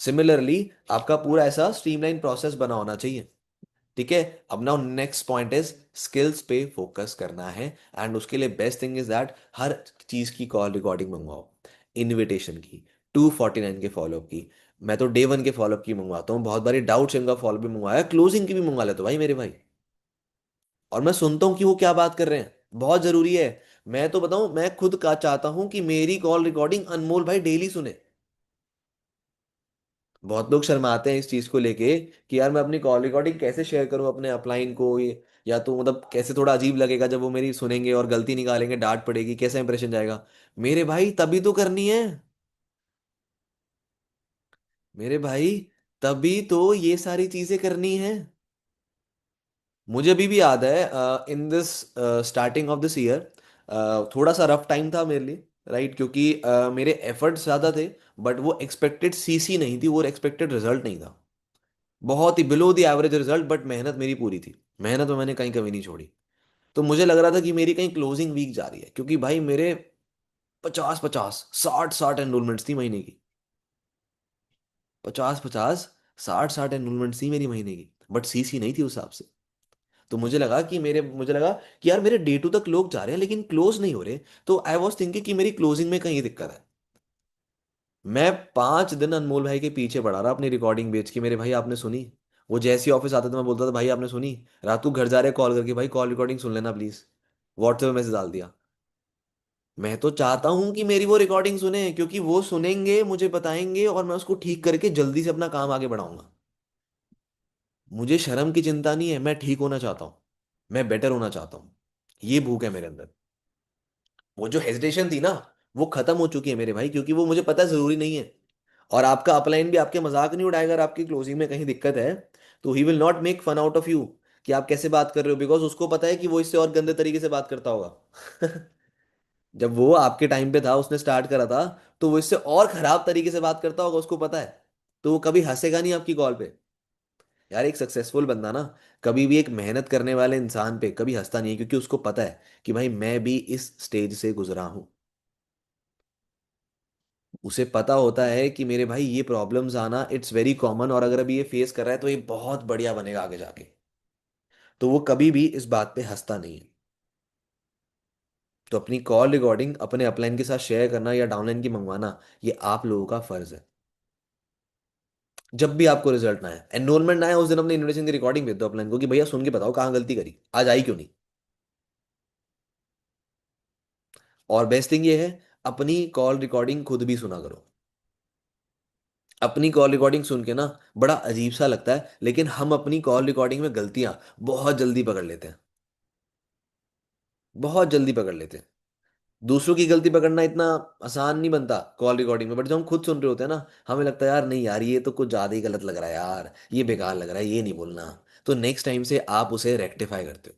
सिमिलरली आपका पूरा ऐसा स्ट्रीमलाइन प्रोसेस बना होना चाहिए। ठीक है। अब now next point is, skills पे फोकस करना है। एंड उसके लिए बेस्ट थिंग इज दैट हर चीज की कॉल रिकॉर्डिंग मंगवाओ। इनविटेशन की, 249 के फॉलोअप की। मैं तो डे वन के फॉलोअप की मंगवाता हूँ, बहुत बारी डाउट्स इनका फॉलोअप भी मंगवाया, क्लोजिंग की भी मंगवा लेता हूँ भाई मेरे भाई। और मैं सुनता हूँ कि वो क्या बात कर रहे हैं, बहुत जरूरी है। मैं तो बताऊं, मैं खुद का चाहता हूं कि मेरी कॉल रिकॉर्डिंग अनमोल भाई डेली सुने। बहुत लोग शर्माते हैं इस चीज को लेके कि यार मैं अपनी कॉल रिकॉर्डिंग कैसे शेयर करूं अपने अपलाइन को, ये या तो मतलब कैसे, थोड़ा अजीब लगेगा जब वो मेरी सुनेंगे और गलती निकालेंगे, डांट पड़ेगी, कैसा इंप्रेशन जाएगा। मेरे भाई तभी तो करनी है। मेरे भाई तभी तो ये सारी चीजें करनी है। मुझे अभी भी याद है, in this starting of this year, थोड़ा सा रफ टाइम था मेरे लिए। राइट, क्योंकि मेरे एफर्ट्स ज़्यादा थे, बट वो एक्सपेक्टेड सीसी नहीं थी, वो एक्सपेक्टेड रिजल्ट नहीं था। बहुत ही below the average result, but मेहनत मेरी पूरी थी। मेहनत में मैंने कहीं कमी नहीं छोड़ी। तो मुझे लग रहा था कि मेरी कहीं क्लोजिंग वीक जा रही है, क्योंकि भाई मेरे 50-50, 60-60 एनरोलमेंट्स थी महीने की। 50-50, 60-60 एनरोलमेंट्स थी मेरी महीने की, बट सीसी नहीं थी उस हिसाब से। तो मुझे लगा कि यार मेरे डे टू तक लोग जा रहे हैं लेकिन क्लोज नहीं हो रहे। तो आई वॉज थिंकिंग कि मेरी क्लोजिंग में कहीं दिक्कत है। मैं 5 दिन अनमोल भाई के पीछे पड़ा रहा अपनी रिकॉर्डिंग बेच के, मेरे भाई आपने सुनी? वो जैसे ही ऑफिस आता था मैं बोलता था भाई आपने सुनी? रात को घर जा रहे कॉल करके, भाई कॉल रिकॉर्डिंग सुन लेना प्लीज। व्हाट्सएप मैसेज डाल दिया। मैं तो चाहता हूं कि मेरी वो रिकॉर्डिंग सुने, क्योंकि वो सुनेंगे, मुझे बताएंगे, और मैं उसको ठीक करके जल्दी से अपना काम आगे बढ़ाऊंगा। मुझे शर्म की चिंता नहीं है, मैं ठीक होना चाहता हूँ। मैं बेटर होना चाहता हूँ। ये भूख है मेरे अंदर। वो जो हेजिटेशन थी ना, वो खत्म हो चुकी है मेरे भाई, क्योंकि वो मुझे पता है जरूरी नहीं है। और आपका अपलाइन भी आपके मजाक नहीं उड़ाएगा, अगर आपकी क्लोजिंग में कहीं दिक्कत है तो he will not make fun out of you कि आप कैसे बात कर रहे हो, बिकॉज उसको पता है कि वो इससे और गंदे तरीके से बात करता होगा। जब वो आपके टाइम पे था, उसने स्टार्ट करा था, तो वो इससे और खराब तरीके से बात करता होगा, उसको पता है। तो वो कभी हंसेगा नहीं आपकी कॉल पे। यार एक सक्सेसफुल बंदा ना, कभी भी एक मेहनत करने वाले इंसान पे कभी हंसता नहीं है, क्योंकि उसको पता है कि भाई मैं भी इस स्टेज से गुजरा हूं। उसे पता होता है कि मेरे भाई ये प्रॉब्लम्स आना इट्स वेरी कॉमन, और अगर अभी ये फेस कर रहा है तो ये बहुत बढ़िया बनेगा आगे जाके। तो वो कभी भी इस बात पे हंसता नहीं है। तो अपनी कॉल रिकॉर्डिंग अपने अपलाइन के साथ शेयर करना या डाउनलाइन की मंगवाना, ये आप लोगों का फर्ज है। जब भी आपको रिजल्ट ना आए, एनरोलमेंट ना आए, उस दिन अपने इनविटेशन की रिकॉर्डिंग भेज दो अपलाइन को कि भैया सुन के बताओ कहाँ गलती करी, आज आई क्यों नहीं। और बेस्ट थिंग ये है, अपनी कॉल रिकॉर्डिंग खुद भी सुना करो। अपनी कॉल रिकॉर्डिंग सुन के ना बड़ा अजीब सा लगता है, लेकिन हम अपनी कॉल रिकॉर्डिंग में गलतियां बहुत जल्दी पकड़ लेते हैं, बहुत जल्दी पकड़ लेते हैं। दूसरों की गलती पकड़ना इतना आसान नहीं बनता कॉल रिकॉर्डिंग में, बट जब हम खुद सुन रहे होते हैं ना, हमें लगता है यार नहीं यार, ये तो कुछ ज़्यादा ही गलत लग रहा है यार, ये बेकार लग रहा है, ये नहीं बोलना। तो नेक्स्ट टाइम से आप उसे रेक्टिफाई करते हो।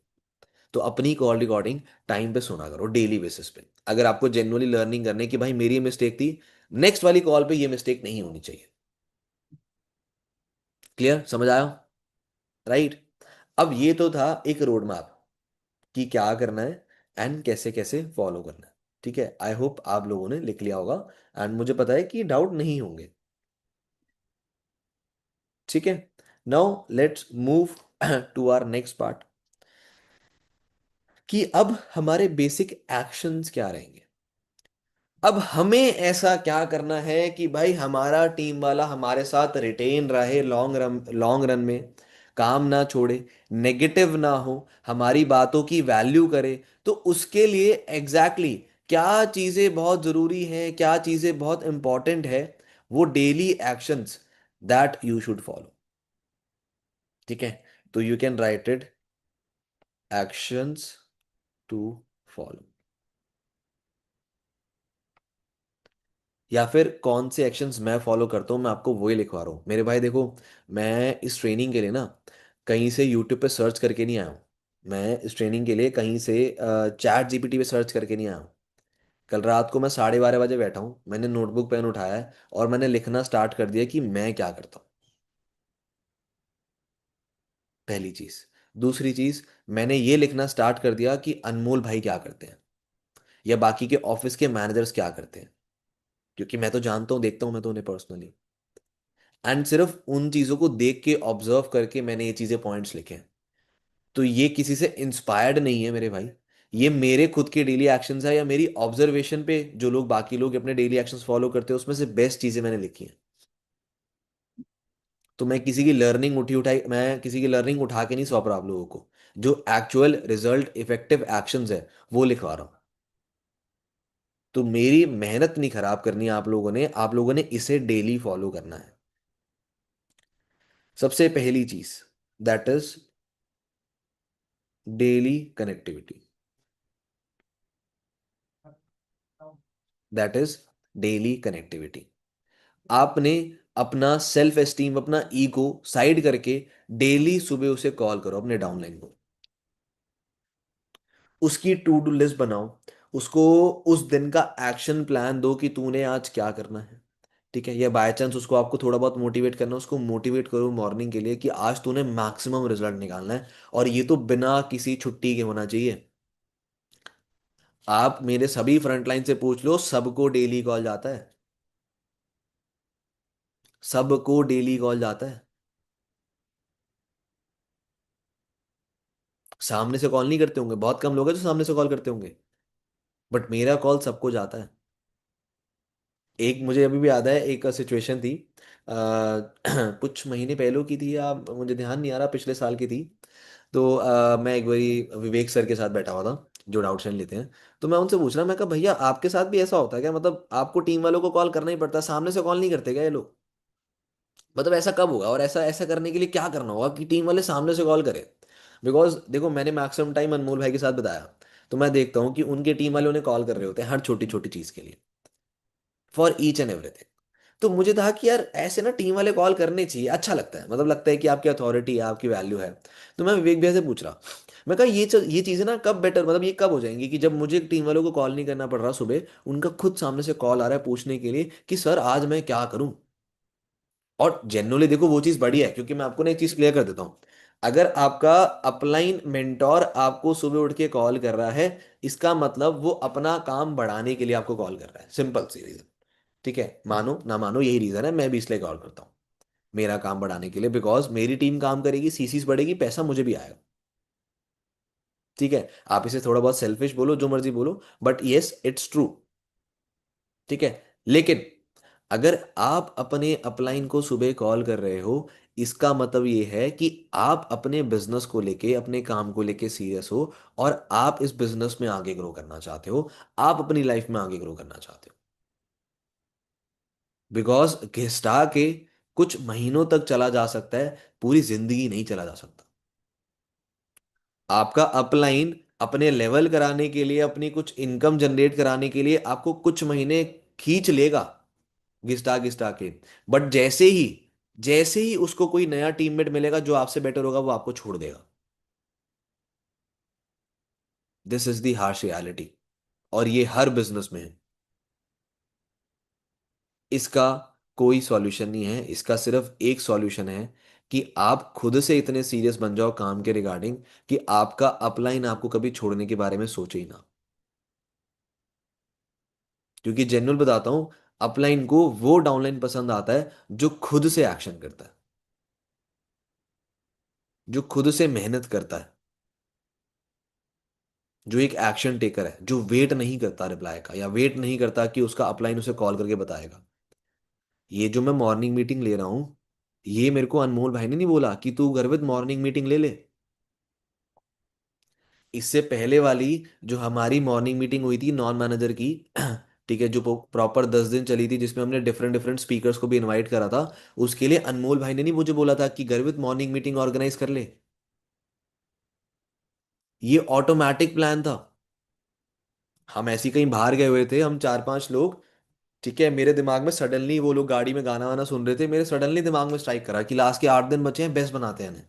तो अपनी कॉल रिकॉर्डिंग टाइम पे सुना करो, डेली बेसिस पे। अगर आपको जेन्युइनली लर्निंग करने की भाई मेरी ये मिस्टेक थी, नेक्स्ट वाली कॉल पे ये मिस्टेक नहीं होनी चाहिए। क्लियर, समझ आया? राइट। अब ये तो था एक रोड मैप कि क्या करना है एंड कैसे कैसे फॉलो करना है। ठीक है, आई होप आप लोगों ने लिख लिया होगा, एंड मुझे पता है कि डाउट नहीं होंगे। ठीक है, now let's move to our next part, कि अब हमारे बेसिक एक्शंस क्या रहेंगे। अब हमें ऐसा क्या करना है कि भाई हमारा टीम वाला हमारे साथ रिटेन रहे लॉन्ग रन में, काम ना छोड़े, नेगेटिव ना हो, हमारी बातों की वैल्यू करे। तो उसके लिए एग्जैक्टली क्या चीज़ें बहुत ज़रूरी हैं, क्या चीज़ें बहुत इंपॉर्टेंट है, वो daily actions that you should follow. ठीक है, तो you can write it, actions to follow, या फिर कौन से एक्शंस मैं फॉलो करता हूँ मैं आपको वही लिखवा रहा हूँ मेरे भाई। देखो, मैं इस ट्रेनिंग के लिए ना कहीं से यूट्यूब पे सर्च करके नहीं आया हूँ। मैं इस ट्रेनिंग के लिए कहीं से चैट जीपीटी पे सर्च करके नहीं आया हूँ। कल रात को मैं 12:30 बजे बैठा हूँ, मैंने नोटबुक पेन उठाया है और मैंने लिखना स्टार्ट कर दिया कि मैं क्या करता हूँ। पहली चीज़। दूसरी चीज़, मैंने ये लिखना स्टार्ट कर दिया कि अनमोल भाई क्या करते हैं, या बाकी के ऑफिस के मैनेजर्स क्या करते हैं, क्योंकि मैं तो जानता हूँ, देखता हूँ मैं तो उन्हें पर्सनली। एंड सिर्फ उन चीज़ों को देख के ऑब्जर्व करके मैंने ये चीज़ें पॉइंट्स लिखे हैं। तो ये किसी से इंस्पायर्ड नहीं है मेरे भाई, ये मेरे खुद के डेली एक्शंस है, या मेरी ऑब्जर्वेशन पे जो लोग बाकी लोग अपने डेली एक्शंस फॉलो करते हैं उसमें से बेस्ट चीज़ें मैंने लिखी हैं। तो मैं किसी की लर्निंग मैं किसी की लर्निंग उठा के नहीं सौंप रहा आप लोगों को, जो एक्चुअल रिजल्ट इफेक्टिव एक्शंस है वो लिखवा रहा हूँ। तो मेरी मेहनत नहीं खराब करनी है आप लोगों ने, आप लोगों ने इसे डेली फॉलो करना है। सबसे पहली चीज, that is daily connectivity, that is daily connectivity. आपने अपना सेल्फ एस्टीम, अपना ईगो साइड करके डेली सुबह उसे कॉल करो, अपने डाउनलाइन को। उसकी टू डू लिस्ट बनाओ, उसको उस दिन का एक्शन प्लान दो कि तूने आज क्या करना है। ठीक है, या बाय चांस उसको आपको थोड़ा बहुत मोटिवेट करना है, उसको मोटिवेट करो मॉर्निंग के लिए कि आज तूने मैक्सिमम रिजल्ट निकालना है, और ये तो बिना किसी छुट्टी के होना चाहिए। आप मेरे सभी फ्रंटलाइन से पूछ लो, सबको डेली कॉल जाता है, सबको डेली कॉल जाता है। सामने से कॉल नहीं करते होंगे, बहुत कम लोग हैं जो सामने से कॉल करते होंगे, बट मेरा कॉल सबको जाता है। एक मुझे अभी भी याद है, एक सिचुएशन थी, अ, कुछ महीने पहले की थी, या मुझे ध्यान नहीं आ रहा, पिछले साल की थी। तो मैं एक बारी विवेक सर के साथ बैठा हुआ था, जो डाउट लेते हैं। तो मैं उनसे पूछ रहा, मैं कहा भैया आपके साथ भी ऐसा होता है क्या, मतलब आपको टीम वालों को कॉल करना ही पड़ता है, सामने से कॉल नहीं करते क्या ये लोग? मतलब ऐसा कब होगा, और ऐसा ऐसा करने के लिए क्या करना होगा कि टीम वाले सामने से कॉल करें? बिकॉज देखो, मैंने मैक्सिमम टाइम अनमोल भाई के साथ बताया, तो मैं देखता हूँ कि उनके टीम वाले उन्हें कॉल कर रहे होते हैं हर छोटी छोटी चीज़ के लिए, फॉर ईच एंड एवरीथिंग। तो मुझे था कि यार ऐसे ना टीम वाले कॉल करने चाहिए, अच्छा लगता है, मतलब लगता है कि आपकी अथॉरिटी है, आपकी वैल्यू है। तो मैं विवेक भैया से पूछ रहा, मैं कहा ये चीज़ें ना कब बेटर, मतलब ये कब हो जाएंगी कि जब मुझे टीम वालों को कॉल नहीं करना पड़ रहा सुबह, उनका खुद सामने से कॉल आ रहा है पूछने के लिए कि सर आज मैं क्या करूं। और जेन्युइनली देखो वो चीज़ बढ़िया है, क्योंकि मैं आपको ना एक चीज़ क्लियर कर देता हूँ। अगर आपका अपलाइन मेंटोर आपको सुबह उठ के कॉल कर रहा है, इसका मतलब वो अपना काम बढ़ाने के लिए आपको कॉल कर रहा है, सिंपल सी रीजन। ठीक है, मानो ना मानो यही रीजन है, मैं भी इसलिए कॉल करता हूँ, मेरा काम बढ़ाने के लिए, बिकॉज मेरी टीम काम करेगी, सीसीस बढ़ेगी, पैसा मुझे भी आएगा। ठीक है, आप इसे थोड़ा बहुत सेल्फिश बोलो, जो मर्जी बोलो, बट यस इट्स ट्रू। ठीक है, लेकिन अगर आप अपने अपलाइन को सुबह कॉल कर रहे हो, इसका मतलब ये है कि आप अपने बिजनेस को लेके, अपने काम को लेके सीरियस हो, और आप इस बिजनेस में आगे ग्रो करना चाहते हो, आप अपनी लाइफ में आगे ग्रो करना चाहते हो। बिकॉज घिसटा के कुछ महीनों तक चला जा सकता है, पूरी जिंदगी नहीं चला जा सकता। आपका अपलाइन अपने लेवल कराने के लिए, अपनी कुछ इनकम जनरेट कराने के लिए आपको कुछ महीने खींच लेगा, घिसटा घिसटा के। बट जैसे ही उसको कोई नया टीममेट मिलेगा जो आपसे बेटर होगा, वो आपको छोड़ देगा। This is the harsh reality. और ये हर बिजनेस में है। इसका कोई सॉल्यूशन नहीं है, इसका सिर्फ एक सॉल्यूशन है कि आप खुद से इतने सीरियस बन जाओ काम के रिगार्डिंग, कि आपका अपलाइन आपको कभी छोड़ने के बारे में सोचे ही ना। क्योंकि जेन्युइन बताता हूं, अपलाइन को वो डाउनलाइन पसंद आता है जो खुद से एक्शन करता है, जो खुद से मेहनत करता है, जो एक एक्शन टेकर है, जो वेट नहीं करता रिप्लाई का, या वेट नहीं करता कि उसका अपलाइन उसे कॉल करके बताएगा। ये जो मैं मॉर्निंग मीटिंग ले रहा हूं, ये मेरे को अनमोल भाई ने नहीं बोला कि तू गर्वित मॉर्निंग मीटिंग ले ले। इससे पहले वाली जो हमारी मॉर्निंग मीटिंग हुई थी नॉन मैनेजर की, ठीक है, जो प्रॉपर 10 दिन चली थी, जिसमें हमने डिफरेंट डिफरेंट स्पीकर्स को भी इनवाइट करा था, उसके लिए अनमोल भाई ने नहीं मुझे बोला था कि गर्वित मॉर्निंग मीटिंग ऑर्गेनाइज कर ले। ये ऑटोमेटिक प्लान था। हम ऐसे ही कहीं बाहर गए हुए थे, हम 4-5 लोग, ठीक है, मेरे दिमाग में सडनली, वो लोग गाड़ी में गाना वाना सुन रहे थे, मेरे सडनली दिमाग में स्ट्राइक करा कि लास्ट के 8 दिन बचे हैं, बेस्ट बनाते हैं इन्हें।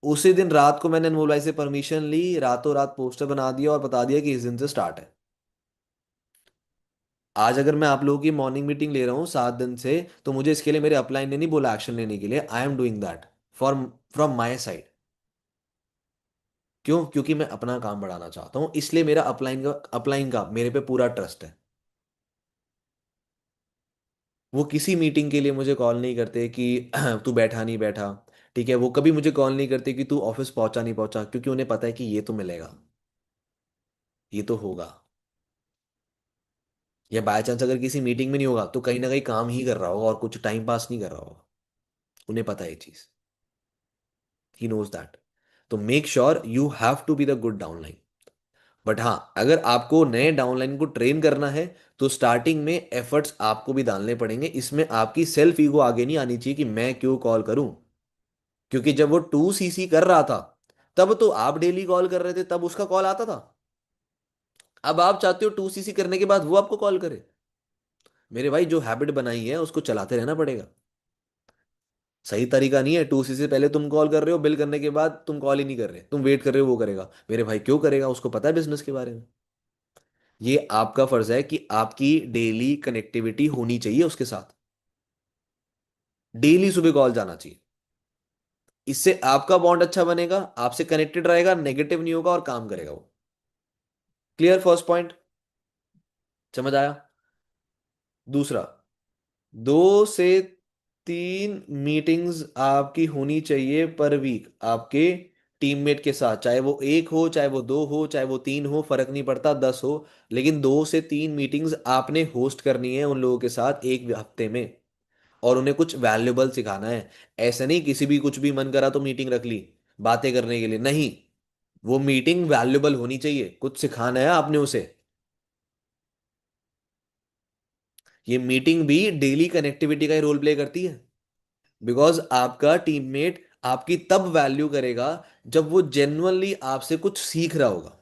उसी दिन रात को मैंने अनमोल भाई से परमिशन ली, रातों रात पोस्टर बना दिया और बता दिया कि इस दिन से स्टार्ट है। आज अगर मैं आप लोगों की मॉर्निंग मीटिंग ले रहा हूँ 7 दिन से, तो मुझे इसके लिए मेरे अपलाइन ने नहीं बोला एक्शन लेने के लिए, I am doing that for from my side. क्यों? क्योंकि मैं अपना काम बढ़ाना चाहता हूँ, इसलिए मेरा अपलाइन का मेरे पे पूरा ट्रस्ट है। वो किसी मीटिंग के लिए मुझे कॉल नहीं करते कि तू बैठा नहीं बैठा, ठीक है, वो कभी मुझे कॉल नहीं करते कि तू ऑफिस पहुंचा नहीं पहुंचा, क्योंकि उन्हें पता है कि ये तो मिलेगा, ये तो होगा। या बाय चांस अगर किसी मीटिंग में नहीं होगा, तो कहीं ना कहीं काम ही कर रहा होगा और कुछ टाइम पास नहीं कर रहा होगा। उन्हें पता है ये चीज। He knows that. तो make sure you have to be the good downline. But हाँ, अगर आपको नए डाउनलाइन को ट्रेन करना है, तो स्टार्टिंग में एफर्ट्स आपको भी डालने पड़ेंगे। इसमें आपकी सेल्फ ईगो आगे नहीं आनी चाहिए कि मैं क्यों कॉल करूं। क्योंकि जब वो 2CC कर रहा था, तब तो आप डेली कॉल कर रहे थे, तब उसका कॉल आता था। अब आप चाहते हो 2CC करने के बाद वो आपको कॉल करे। मेरे भाई, जो हैबिट बनाई है उसको चलाते रहना पड़ेगा। सही तरीका नहीं है 2CC से पहले तुम कॉल कर रहे हो, बिल करने के बाद तुम कॉल ही नहीं कर रहे, तुम वेट कर रहे हो वो करेगा। मेरे भाई, क्यों करेगा? उसको पता है बिजनेस के बारे में। ये आपका फर्ज है कि आपकी डेली कनेक्टिविटी होनी चाहिए उसके साथ। डेली सुबह कॉल जाना चाहिए। इससे आपका बॉन्ड अच्छा बनेगा, आपसे कनेक्टेड रहेगा, नेगेटिव नहीं होगा और काम करेगा वो। Clear first point? समझ आया? दूसरा, 2 से 3 मीटिंग्स आपकी होनी चाहिए पर वीक आपके टीममेट के साथ, चाहे वो एक हो, चाहे वो दो हो, चाहे वो तीन हो, फर्क नहीं पड़ता, 10 हो। लेकिन 2 से 3 मीटिंग्स आपने होस्ट करनी है उन लोगों के साथ एक हफ्ते में, और उन्हें कुछ वैल्यूबल सिखाना है। ऐसे नहीं किसी भी कुछ भी मन करा तो मीटिंग रख ली बातें करने के लिए, नहीं। वो मीटिंग वैल्यूबल होनी चाहिए, कुछ सिखाना है आपने उसे। ये मीटिंग भी डेली कनेक्टिविटी का ही रोल प्ले करती है। बिकॉज आपका टीममेट आपकी तब वैल्यू करेगा जब वो जेन्युइनली आपसे कुछ सीख रहा होगा।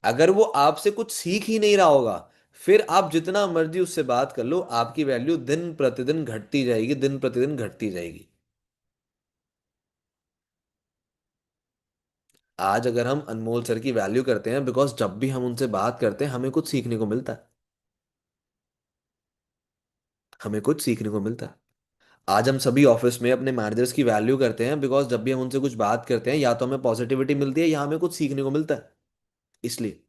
अगर वो आपसे कुछ सीख ही नहीं रहा होगा, फिर आप जितना मर्जी उससे बात कर लो, आपकी वैल्यू दिन प्रतिदिन घटती जाएगी, दिन प्रतिदिन घटती जाएगी। आज अगर हम अनमोल सर की वैल्यू करते हैं, बिकॉज जब भी हम उनसे बात करते हैं हमें कुछ सीखने को मिलता है। हमें कुछ सीखने को मिलता है। आज हम सभी ऑफिस में अपने मैनेजर्स की वैल्यू करते हैं, बिकॉज जब भी हम उनसे कुछ बात करते हैं, या तो हमें पॉजिटिविटी मिलती है या हमें कुछ सीखने को मिलता है। इसलिए,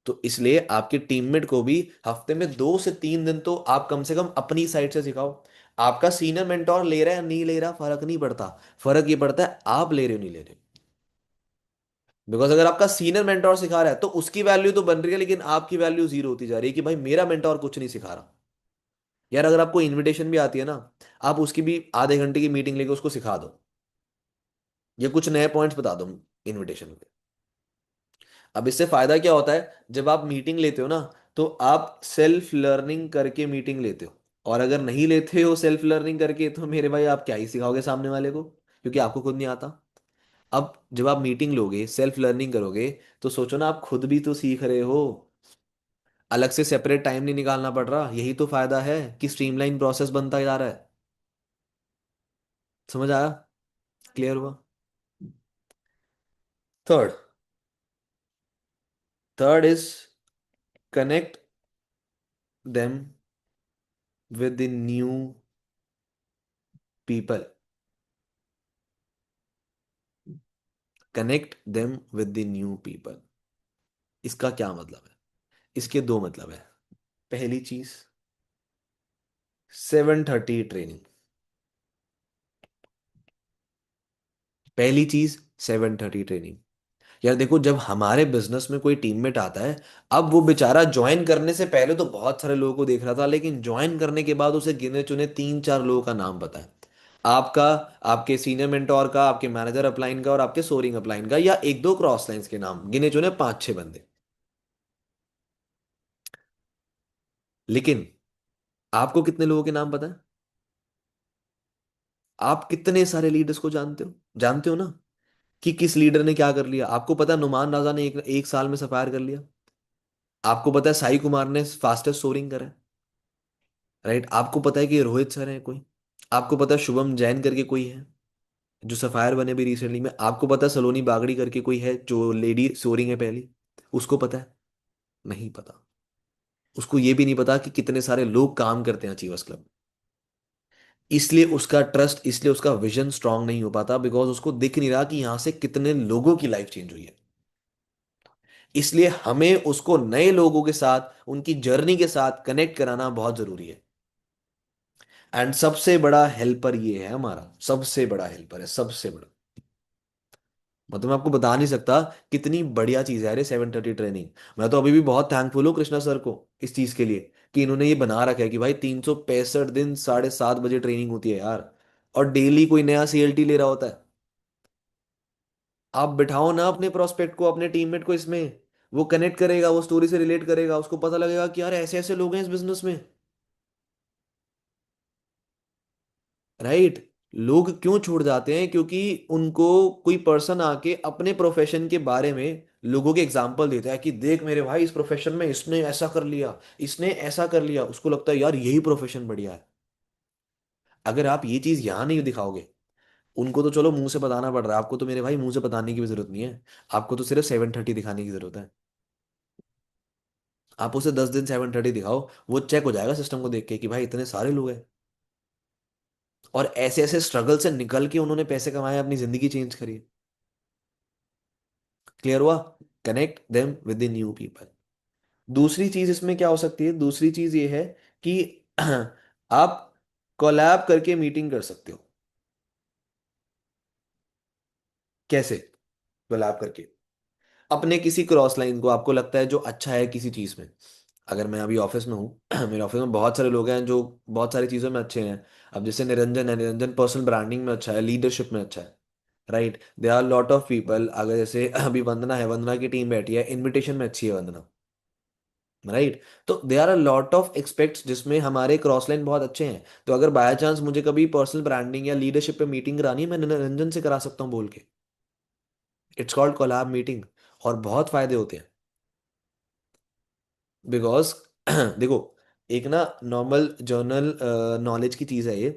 तो इसलिए आपके टीममेट को भी हफ्ते में 2 से 3 दिन तो आप कम से कम अपनी साइड से सिखाओ। आपका सीनियर मेंटोर ले रहा है नहीं ले रहा, फर्क नहीं पड़ता। फर्क ये पड़ता है आप ले रहे हो नहीं ले रहे हो। बिकॉज अगर आपका सीनियर मेंटोर सिखा रहा है तो उसकी वैल्यू तो बन रही है, लेकिन आपकी वैल्यू जीरो होती जा रही है कि भाई मेरा मेंटोर कुछ नहीं सिखा रहा। यार अगर आपको इनविटेशन भी आती है ना, आप उसकी भी आधे घंटे की मीटिंग लेके उसको सिखा दो, या कुछ नए पॉइंट्स बता दो इनविटेशन के। अब इससे फायदा क्या होता है, जब आप मीटिंग लेते हो ना, तो आप सेल्फ लर्निंग करके मीटिंग लेते हो। और अगर नहीं लेते हो सेल्फ लर्निंग करके, तो मेरे भाई आप क्या ही सिखाओगे सामने वाले को, क्योंकि आपको खुद नहीं आता। अब जब आप मीटिंग लोगे, सेल्फ लर्निंग करोगे, तो सोचो ना, आप खुद भी तो सीख रहे हो, अलग से सेपरेट टाइम नहीं निकालना पड़ रहा। यही तो फायदा है कि स्ट्रीमलाइन प्रोसेस बनता जा रहा है। समझ आया? क्लियर हुआ? Third, third is connect them with the new people. Connect them with the new people. इसका क्या मतलब है? इसके दो मतलब है। पहली चीज, 7:30 ट्रेनिंग। पहली चीज, 7:30 ट्रेनिंग। यार देखो, जब हमारे बिजनेस में कोई टीममेट आता है, अब वो बेचारा ज्वाइन करने से पहले तो बहुत सारे लोगों को देख रहा था, लेकिन ज्वाइन करने के बाद उसे गिने चुने 3-4 लोगों का नाम पता है। आपका, आपके सीनियर मेंटोर का, आपके मैनेजर अपलाइन का, और आपके सोरिंग अपलाइन का, या एक दो क्रॉस लाइंस के नाम गिने चुने 5-6 बंदे। लेकिन आपको कितने लोगों के नाम पता है? आप कितने सारे लीडर्स को जानते हो? जानते हो ना कि किस लीडर ने क्या कर लिया? आपको पता है नुमान राजा ने एक साल में सफायर कर लिया। आपको पता है साई कुमार ने फास्टेस्ट सोरिंग करा है। राइट? आपको पता है कि रोहित सर है कोई। आपको पता है शुभम जैन करके कोई है जो सफायर बने भी रिसेंटली में। आपको पता है सलोनी बागड़ी करके कोई है जो लेडी सोरिंग है पहली। उसको पता है? नहीं पता। उसको ये भी नहीं पता कि कितने सारे लोग काम करते हैं अचीवर्स क्लब। इसलिए उसका ट्रस्ट, इसलिए उसका विजन स्ट्रांग नहीं हो पाता, बिकॉज उसको दिख नहीं रहा कि यहां से कितने लोगों की लाइफ चेंज हुई है। इसलिए हमें उसको नए लोगों के साथ, उनकी जर्नी के साथ कनेक्ट कराना बहुत जरूरी है। एंड सबसे बड़ा हेल्पर ये है हमारा, सबसे बड़ा हेल्पर है, सबसे बड़ा। मतलब मैं आपको बता नहीं सकता कितनी बढ़िया चीज है अरे 7:30 ट्रेनिंग। मैं तो अभी भी बहुत थैंकफुल हूँ कृष्णा सर को इस चीज के लिए, कि इन्होंने ये बना रखा है कि भाई 365 दिन 7:30 बजे ट्रेनिंग होती है यार। और डेली कोई नया सीएलटी ले रहा होता है। आप बिठाओ ना अपने प्रोस्पेक्ट को, अपने टीममेट को इसमें, वो कनेक्ट करेगा, वो स्टोरी से रिलेट करेगा, उसको पता लगेगा कि यार ऐसे ऐसे लोग हैं इस बिजनेस में। राइट? लोग क्यों छोड़ जाते हैं? क्योंकि उनको कोई पर्सन आके अपने प्रोफेशन के बारे में लोगों के एग्जाम्पल देता है कि देख मेरे भाई, इस प्रोफेशन में इसने ऐसा कर लिया, इसने ऐसा कर लिया, उसको लगता है यार यही प्रोफेशन बढ़िया है। अगर आप ये चीज यहाँ नहीं दिखाओगे, उनको तो चलो मुंह से बताना पड़ रहा है, आपको तो मेरे भाई मुंह से बताने की भी जरूरत नहीं है। आपको तो सिर्फ 7:30 दिखाने की जरूरत है। आप उसे 10 दिन 7:30 दिखाओ, वो चेक हो जाएगा सिस्टम को देख के कि भाई इतने सारे लोग हैं, और ऐसे ऐसे स्ट्रगल से निकल के उन्होंने पैसे कमाए, अपनी जिंदगी चेंज करी। क्लियर हुआ? Connect them with the new people. दूसरी चीज इसमें क्या हो सकती है? दूसरी चीज ये है कि आप कोलैब करके मीटिंग कर सकते हो। कैसे कोलैब करके? अपने किसी क्रॉस लाइन को आपको लगता है जो अच्छा है किसी चीज में। अगर मैं अभी ऑफिस में हूँ मेरे ऑफिस में बहुत सारे लोग हैं जो बहुत सारी चीज़ों में अच्छे हैं। अब जैसे निरंजन है, निरंजन पर्सनल ब्रांडिंग में अच्छा है, लीडरशिप में अच्छा है। Right? They are lot of people. अगर जैसे अभी वंदना है, वंदना की टीम बैठी है, इनविटेशन में अच्छी है वंदना। राइट? तो they are a lot of expects जिसमें हमारे क्रॉस लाइन बहुत अच्छे हैं। तो अगर बाय चांस मुझे कभी पर्सनल ब्रांडिंग या लीडरशिप पे मीटिंग करानी है, मैं निरंजन से करा सकता हूँ बोल के। It's called collab meeting. और बहुत फायदे होते हैं। बिकॉज देखो, एक ना नॉर्मल जर्नल नॉलेज की चीज़ है ये,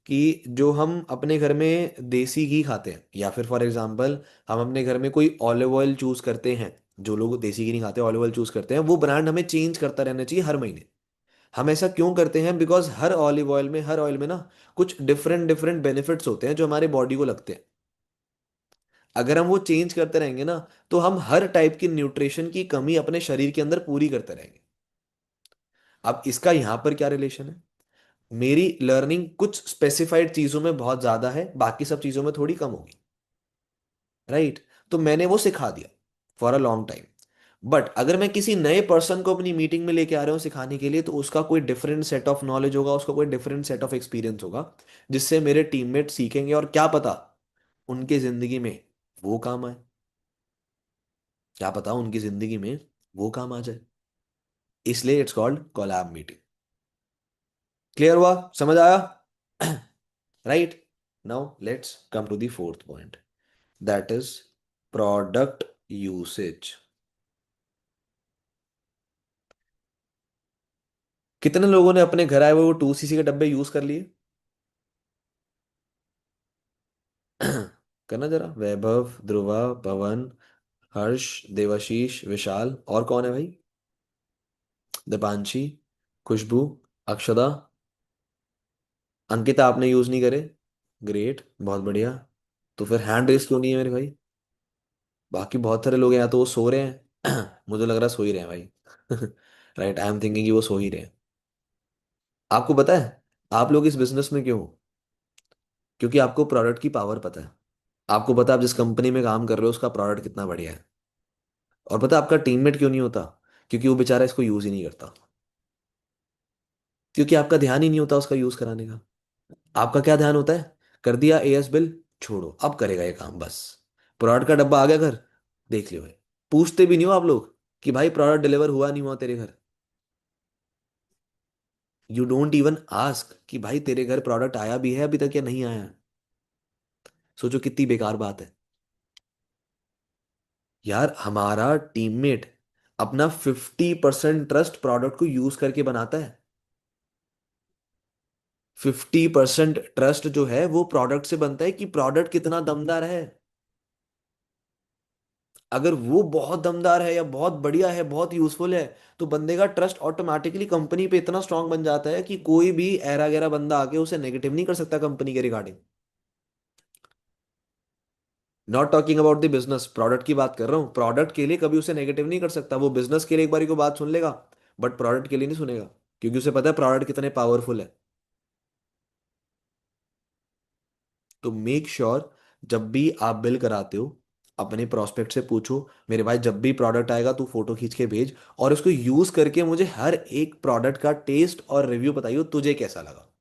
कि जो हम अपने घर में देसी घी खाते हैं, या फिर फॉर एग्जांपल हम अपने घर में कोई ऑलिव ऑयल चूज करते हैं, जो लोग देसी घी नहीं खाते ऑलिव ऑयल चूज करते हैं, वो ब्रांड हमें चेंज करता रहना चाहिए हर महीने। हम ऐसा क्यों करते हैं? बिकॉज हर ऑलिव ऑयल में, हर ऑयल में ना कुछ डिफरेंट डिफरेंट बेनिफिट्स होते हैं जो हमारे बॉडी को लगते हैं। अगर हम वो चेंज करते रहेंगे ना, तो हम हर टाइप की न्यूट्रिशन की कमी अपने शरीर के अंदर पूरी करते रहेंगे। अब इसका यहां पर क्या रिलेशन है? मेरी लर्निंग कुछ स्पेसिफाइड चीजों में बहुत ज्यादा है, बाकी सब चीजों में थोड़ी कम होगी। राइट? तो मैंने वो सिखा दिया। For a long time. But अगर मैं किसी नए पर्सन को अपनी मीटिंग में लेके आ रहा हूँ सिखाने के लिए, तो उसका कोई डिफरेंट सेट ऑफ नॉलेज होगा, उसका कोई डिफरेंट सेट ऑफ एक्सपीरियंस होगा, जिससे मेरे टीममेट सीखेंगे, और क्या पता उनकी जिंदगी में वो काम आए, क्या पता उनकी जिंदगी में वो काम आ जाए। इसलिए it's called collab meeting. Clear हुआ, समझ आया? Right. Now let's come to the fourth point, that is product usage. कितने लोगों ने अपने घर आए हुए वो 2 सीसी के डब्बे यूज कर लिए? करना जरा। वैभव, ध्रुवा, पवन, हर्ष, देवाशीष, विशाल, और कौन है भाई? दीपांशी, खुशबू, अक्षदा, अंकिता, आपने यूज नहीं करे? ग्रेट, बहुत बढ़िया। तो फिर हैंड रेस क्यों नहीं है मेरे भाई? बाकी बहुत सारे लोग हैं, या तो वो सो रहे हैं मुझे लग रहा है सो ही रहे हैं भाई। राइट, आई एम थिंकिंग कि वो सो ही रहे हैं। आपको पता है आप लोग इस बिजनेस में क्यों हो? क्योंकि आपको प्रोडक्ट की पावर पता है। आपको पता है आप जिस कंपनी में काम कर रहे हो उसका प्रोडक्ट कितना बढ़िया है। और पता है आपका टीममेट क्यों नहीं होता? क्योंकि वो बेचारा इसको यूज ही नहीं करता। क्योंकि आपका ध्यान ही नहीं होता उसका यूज कराने का। आपका क्या ध्यान होता है? कर दिया एएस बिल, छोड़ो, अब करेगा ये काम बस। प्रोडक्ट का डब्बा आ गया घर, देख लियो भाई। पूछते भी नहीं हो आप लोग कि भाई प्रोडक्ट डिलीवर हुआ नहीं हुआ तेरे घर। यू डोंट इवन आस्क कि भाई तेरे घर प्रोडक्ट आया भी है अभी तक या नहीं आया। सोचो कितनी बेकार बात है। यार हमारा टीममेट अपना 50% ट्रस्ट प्रोडक्ट को यूज करके बनाता है। 50% ट्रस्ट जो है वो प्रोडक्ट से बनता है कि प्रोडक्ट कितना दमदार है। अगर वो बहुत दमदार है या बहुत बढ़िया है, बहुत यूजफुल है, तो बंदे का ट्रस्ट ऑटोमेटिकली कंपनी पे इतना स्ट्रांग बन जाता है कि कोई भी ऐरा गैरा बंदा आके उसे नेगेटिव नहीं कर सकता कंपनी के regarding. Not talking about the business, product की बात कर रहा हूँ। प्रोडक्ट के लिए कभी उसे नेगेटिव नहीं कर सकता। वो बिजनेस के लिए एक बारी को बात सुन लेगा, बट प्रोडक्ट के लिए नहीं सुनेगा, क्योंकि उसे पता है प्रोडक्ट कितने पावरफुल है। तो मेक श्योर जब भी आप बिल कराते हो, अपने प्रोस्पेक्ट से पूछो, मेरे भाई जब भी प्रोडक्ट आएगा तू फोटो खींच के भेज, और उसको यूज करके मुझे हर एक प्रोडक्ट का टेस्ट और रिव्यू बताइयो तुझे कैसा लगा।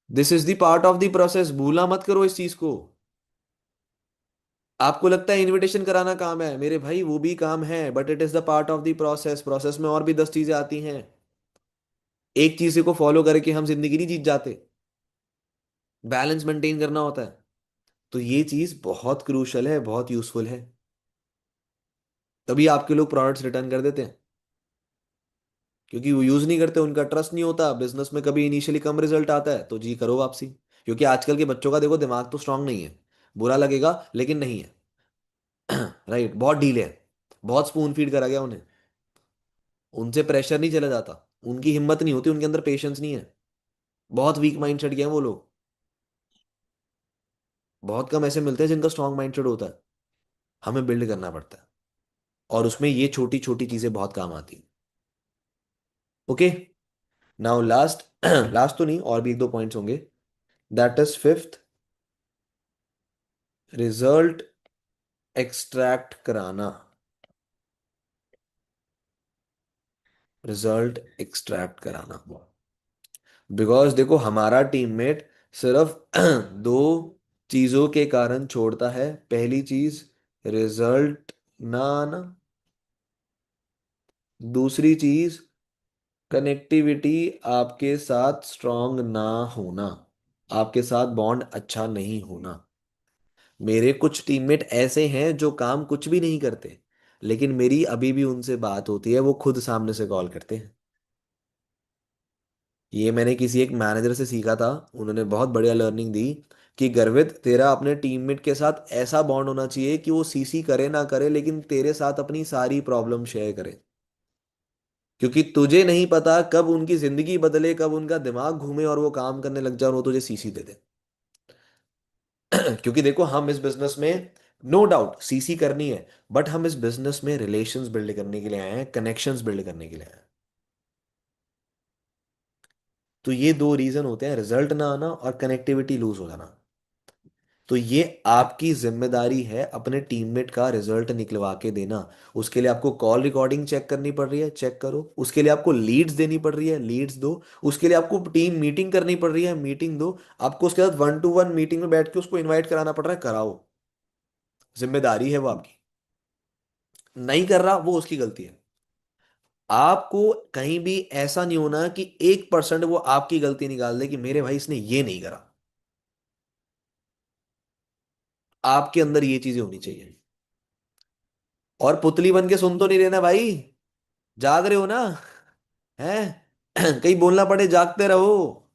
This is the part of the process, भूला मत करो इस चीज को। आपको लगता है इनविटेशन कराना काम है, मेरे भाई वो भी काम है, but it is the part of the process. Process में और भी 10 चीजें आती हैं। एक चीज को फॉलो करके हम जिंदगी नहीं जीत जाते। बैलेंस मेंटेन करना होता है। तो ये चीज बहुत क्रूशल है, बहुत यूजफुल है। तभी आपके लोग प्रोडक्ट्स रिटर्न कर देते हैं, क्योंकि वो यूज नहीं करते, उनका ट्रस्ट नहीं होता। बिजनेस में कभी इनिशियली कम रिजल्ट आता है तो जी करो वापसी। क्योंकि आजकल के बच्चों का देखो दिमाग तो स्ट्रांग नहीं है। बुरा लगेगा लेकिन नहीं है। राइट, बहुत ढीले है। बहुत स्पून फीड करा गया उन्हें। उनसे प्रेशर नहीं चला जाता। उनकी हिम्मत नहीं होती, उनके अंदर पेशेंस नहीं है। बहुत वीक माइंड सेट के हैं वो लोग। बहुत कम ऐसे मिलते हैं जिनका स्ट्रांग माइंड सेट होता है। हमें बिल्ड करना पड़ता है, और उसमें ये छोटी छोटी चीजें बहुत काम आती हैं। ओके। नाउ लास्ट, लास्ट तो नहीं, और भी एक दो पॉइंट्स होंगे। That is fifth, result extract कराना। रिजल्ट एक्सट्रैक्ट कराना। बिकॉज देखो हमारा टीममेट सिर्फ दो चीजों के कारण छोड़ता है। पहली चीज, रिजल्ट ना आना। दूसरी चीज, कनेक्टिविटी आपके साथ स्ट्रांग ना होना, आपके साथ बॉन्ड अच्छा नहीं होना। मेरे कुछ टीममेट ऐसे हैं जो काम कुछ भी नहीं करते, लेकिन मेरी अभी भी उनसे बात होती है, वो खुद सामने से कॉल करते हैं। ये मैंने किसी एक मैनेजर से सीखा था। उन्होंने बहुत बढ़िया लर्निंग दी कि गर्वित, तेरा अपने टीममेट के साथ ऐसा बॉन्ड होना चाहिए कि वो सीसी करे ना करे लेकिन तेरे साथ अपनी सारी प्रॉब्लम शेयर करे। क्योंकि तुझे नहीं पता कब उनकी जिंदगी बदले, कब उनका दिमाग घूमे और वो काम करने लग जाए और वो तुझे सीसी दे दे। क्योंकि देखो हम इस बिजनेस में, नो डाउट सीसी करनी है, बट हम इस बिजनेस में रिलेशंस बिल्ड करने के लिए आए हैं, कनेक्शंस बिल्ड करने के लिए आए हैं। तो ये दो रीजन होते हैं, रिजल्ट ना आना और कनेक्टिविटी लूज हो जाना। तो ये आपकी जिम्मेदारी है अपने टीममेट का रिजल्ट निकलवा के देना। उसके लिए आपको कॉल रिकॉर्डिंग चेक करनी पड़ रही है, चेक करो। उसके लिए आपको लीड्स देनी पड़ रही है, लीड्स दो। उसके लिए आपको टीम मीटिंग करनी पड़ रही है, मीटिंग दो। आपको उसके साथ 1 to 1 मीटिंग में बैठ के उसको इनवाइट कराना पड़ रहा है, कराओ। जिम्मेदारी है वो आपकी। नहीं कर रहा, वो उसकी गलती है। आपको कहीं भी ऐसा नहीं होना कि 1% वो आपकी गलती निकाल दे कि मेरे भाई इसने ये नहीं करा। आपके अंदर ये चीजें होनी चाहिए। और पुतली बन के सुन तो नहीं रहना भाई। जाग रहे हो ना? हैं? कहीं बोलना पड़े जागते रहो।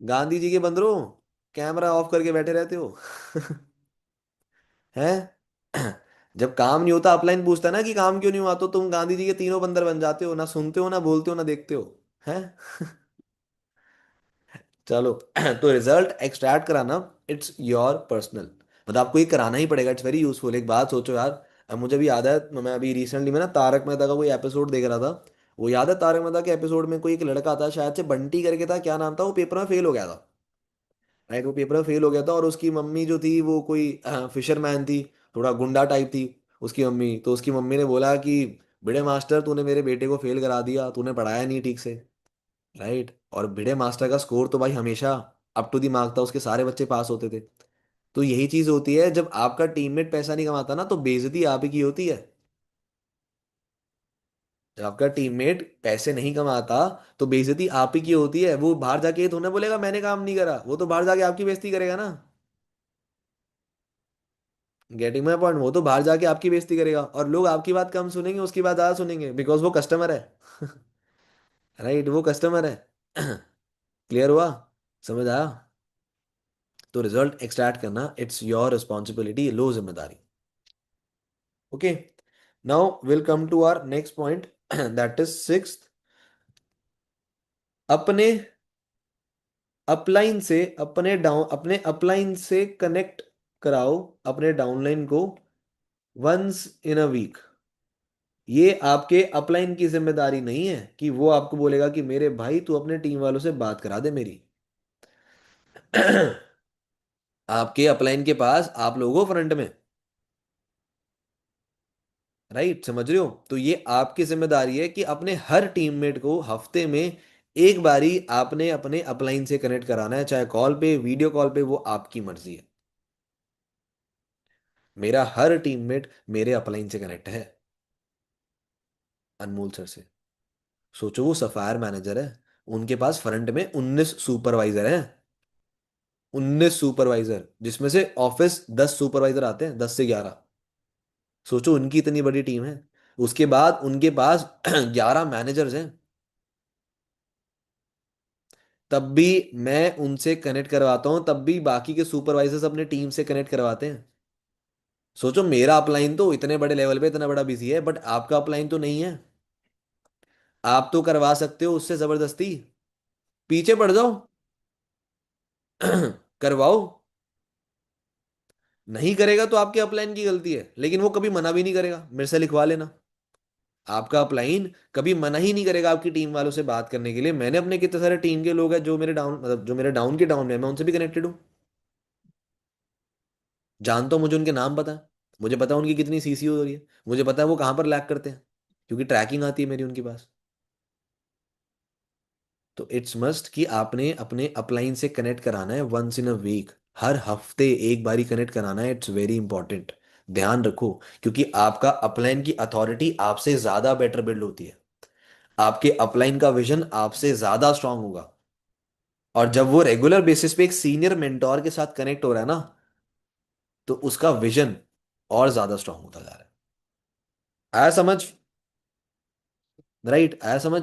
गांधी जी के बंदरो, कैमरा ऑफ करके बैठे रहते हो। हैं? जब काम नहीं होता अपलाइन पूछता है ना कि काम क्यों नहीं हुआ, तो तुम गांधी जी के तीनों बंदर बन जाते हो, ना सुनते हो ना बोलते हो ना देखते हो। हैं? चलो। तो रिजल्ट एक्सट्रैक्ट कराना, इट्स योर पर्सनल। मतलब आपको ये कराना ही पड़ेगा, इट्स वेरी यूजफुल। एक बात सोचो यार, अब मुझे भी याद है, मैं अभी रिसेंटली में ना तारक मेहता का कोई एपिसोड देख रहा था। वो याद है, तारक मेहता के एपिसोड में कोई एक लड़का था, शायद से बंटी करके था, क्या नाम था, वो पेपर में फेल हो गया था। राइट, वो पेपर में फेल हो गया था, और उसकी मम्मी जो थी वो कोई फिशरमैन थी, थोड़ा गुंडा टाइप थी उसकी मम्मी। तो उसकी मम्मी ने बोला कि बड़े मास्टर, तूने मेरे बेटे को फेल करा दिया, तूने पढ़ाया नहीं ठीक से। राइट, और भिड़े मास्टर का स्कोर तो भाई हमेशा अप टू द मार्क था, उसके सारे बच्चे पास होते थे। तो यही चीज होती है, जब आपका टीममेट पैसा नहीं कमाता ना, तो बेइज्जती आप ही की होती है। जब आपका टीममेट पैसे नहीं कमाता, तो बेइज्जती आप ही की होती है। वो बाहर जाके ये थोड़ा ना बोलेगा मैंने काम नहीं करा, वो तो बाहर जाके आपकी बेइज्जती करेगा ना। Getting my point? वो तो बाहर जाके आपकी बेइज्जती करेगा, और लोग आपकी बात कम सुनेंगे, उसकी बात ज्यादा सुनेंगे, बिकॉज वो कस्टमर है। राइट, वो कस्टमर है। क्लियर हुआ? समझ आया? तो रिजल्ट एक्सट्रैक्ट करना, इट्स योर रिस्पॉन्सिबिलिटी, लो जिम्मेदारी। Okay, now will come to our next point, that is sixth. अपने अपलाइन से अपने अपलाइन से कनेक्ट कराओ अपने डाउनलाइन को वंस इन अ वीक। ये आपके अपलाइन की जिम्मेदारी नहीं है कि वो आपको बोलेगा कि मेरे भाई तू अपने टीम वालों से बात करा दे मेरी। आपके अपलाइन के पास आप लोगों फ्रंट में। राइट, समझ रहे हो? तो ये आपकी जिम्मेदारी है कि अपने हर टीममेट को हफ्ते में एक बारी आपने अपने अपलाइन से कनेक्ट कराना है, चाहे कॉल पे वीडियो कॉल पे, वो आपकी मर्जी है। मेरा हर टीममेट मेरे अपलाइन से कनेक्ट है, अनमोल सर से। सोचो, वो सफायर मैनेजर है, उनके पास फ्रंट में 19 सुपरवाइजर हैं। 19 सुपरवाइजर, जिसमें से ऑफिस 10 सुपरवाइजर आते हैं, 10 से 11। सोचो, उनकी इतनी बड़ी टीम है। उसके बाद उनके पास 11 मैनेजर्स हैं। तब भी मैं उनसे कनेक्ट करवाता हूं, तब भी बाकी के सुपरवाइजर्स अपने टीम से कनेक्ट करवाते हैं। सोचो, मेरा अपलाइन तो इतने बड़े लेवल पे इतना बड़ा बिजी है, बट आपका अपलाइन तो नहीं है। आप तो करवा सकते हो उससे जबरदस्ती, पीछे पड़ जाओ। करवाओ। नहीं करेगा तो आपके अपलाइन की गलती है, लेकिन वो कभी मना भी नहीं करेगा, मेरे से लिखवा लेना। आपका अपलाइन कभी मना ही नहीं करेगा आपकी टीम वालों से बात करने के लिए। मैंने अपने कितने सारे टीम के लोग हैं जो मेरे डाउन, मतलब जो मेरे डाउन के डाउन में है, मैं उनसे भी कनेक्टेड हूँ। जानता हूँ, मुझे उनके नाम पता है। मुझे पता है उनकी कितनी सीसी हो रही है। मुझे पता है वो कहाँ पर लैग करते हैं, क्योंकि ट्रैकिंग आती है मेरी उनके पास। तो इट्स मस्ट कि आपने अपने अपलाइन से कनेक्ट कराना है वंस इन अ वीक। हर हफ्ते एक बारी कनेक्ट कराना है, इट्स वेरी इंपॉर्टेंट। ध्यान रखो, क्योंकि आपका अपलाइन की अथॉरिटी आपसे ज्यादा बेटर बिल्ड होती है। आपके अपलाइन का विजन आपसे ज्यादा स्ट्रांग होगा। और जब वो रेगुलर बेसिस पे एक सीनियर मेंटोर के साथ कनेक्ट हो रहा है ना, तो उसका विजन और ज्यादा स्ट्रांग होता जा रहा है। आया समझ? राइट, आया समझ?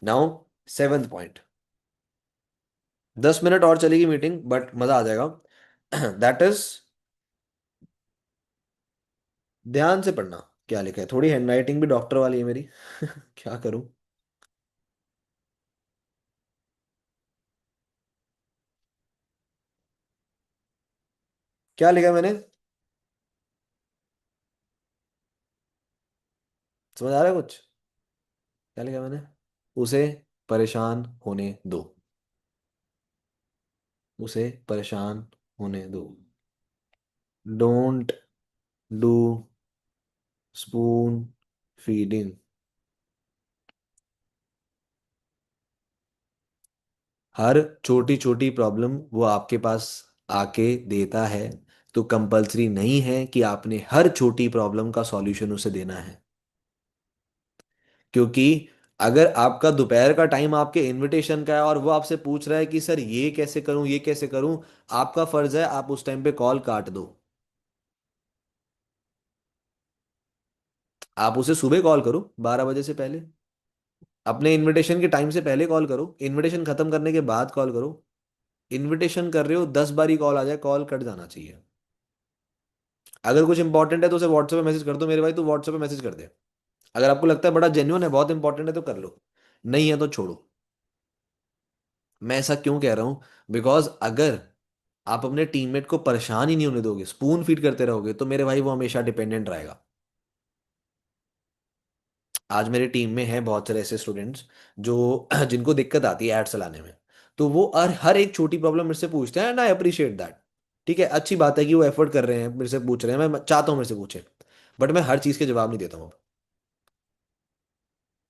Now, seventh point. 10 मिनट और चलेगी मीटिंग, बट मजा आ जाएगा। दैट इज, ध्यान से पढ़ना क्या लिखा है। थोड़ी हैंड राइटिंग भी डॉक्टर वाली है मेरी। क्या करूं? क्या लिखा है मैंने? समझ आ रहा है कुछ? क्या लिखा है मैंने? उसे परेशान होने दो। उसे परेशान होने दो। Don't do spoon feeding. हर छोटी छोटी प्रॉब्लम वो आपके पास आके देता है, तो कंपलसरी नहीं है कि आपने हर छोटी प्रॉब्लम का सॉल्यूशन उसे देना है। क्योंकि अगर आपका दोपहर का टाइम आपके इनविटेशन का है और वो आपसे पूछ रहा है कि सर ये कैसे करूं ये कैसे करूं, आपका फर्ज है आप उस टाइम पे कॉल काट दो। आप उसे सुबह कॉल करो 12 बजे से पहले, अपने इनविटेशन के टाइम से पहले कॉल करो, इनविटेशन खत्म करने के बाद कॉल करो। इनविटेशन कर रहे हो 10 बारी कॉल आ जाए, कॉल कट जाना चाहिए। अगर कुछ इंपॉर्टेंट है तो उसे व्हाट्सएप पे मैसेज कर दो, मेरे भाई तू व्हाट्सएप पे मैसेज कर दे। अगर आपको लगता है बड़ा जेन्युइन है बहुत इंपॉर्टेंट है तो कर लो, नहीं है तो छोड़ो। मैं ऐसा क्यों कह रहा हूं? बिकॉज अगर आप अपने टीममेट को परेशान ही नहीं होने दोगे, स्पून फीड करते रहोगे, तो मेरे भाई वो हमेशा डिपेंडेंट रहेगा। आज मेरी टीम में है बहुत सारे ऐसे स्टूडेंट्स जो जिनको दिक्कत आती है ऐड चलाने में। तो वो हर हर एक छोटी प्रॉब्लम मेरे से पूछते हैं एंड आई अप्रिशिएट दैट। ठीक है, अच्छी बात है कि वो एफर्ट कर रहे हैं, मेरे से पूछ रहे हैं, मैं चाहता हूँ मेरे से पूछे। बट मैं हर चीज़ के जवाब नहीं देता हूँ अब।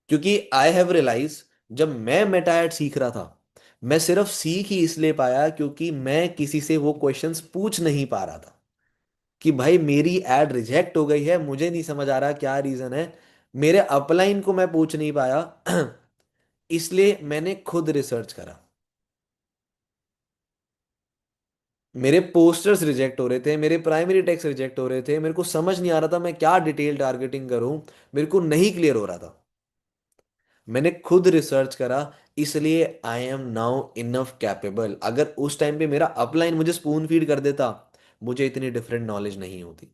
क्योंकि आई हैव रियलाइज, जब मैं मेटा ऐड सीख रहा था, मैं सिर्फ सीख ही इसलिए पाया क्योंकि मैं किसी से वो क्वेश्चंस पूछ नहीं पा रहा था कि भाई मेरी एड रिजेक्ट हो गई है, मुझे नहीं समझ आ रहा क्या रीजन है। मेरे अपलाइन को मैं पूछ नहीं पाया इसलिए मैंने खुद रिसर्च करा। मेरे पोस्टर्स रिजेक्ट हो रहे थे, मेरे प्राइमरी टेक्स्ट रिजेक्ट हो रहे थे, मेरे को समझ नहीं आ रहा था मैं क्या डिटेल टारगेटिंग करूं, मेरे को नहीं क्लियर हो रहा था। मैंने खुद रिसर्च करा, इसलिए I am now enough capable. अगर उस टाइम पे मेरा अपलाइन मुझे स्पून फीड कर देता, मुझे इतनी डिफरेंट नॉलेज नहीं होती।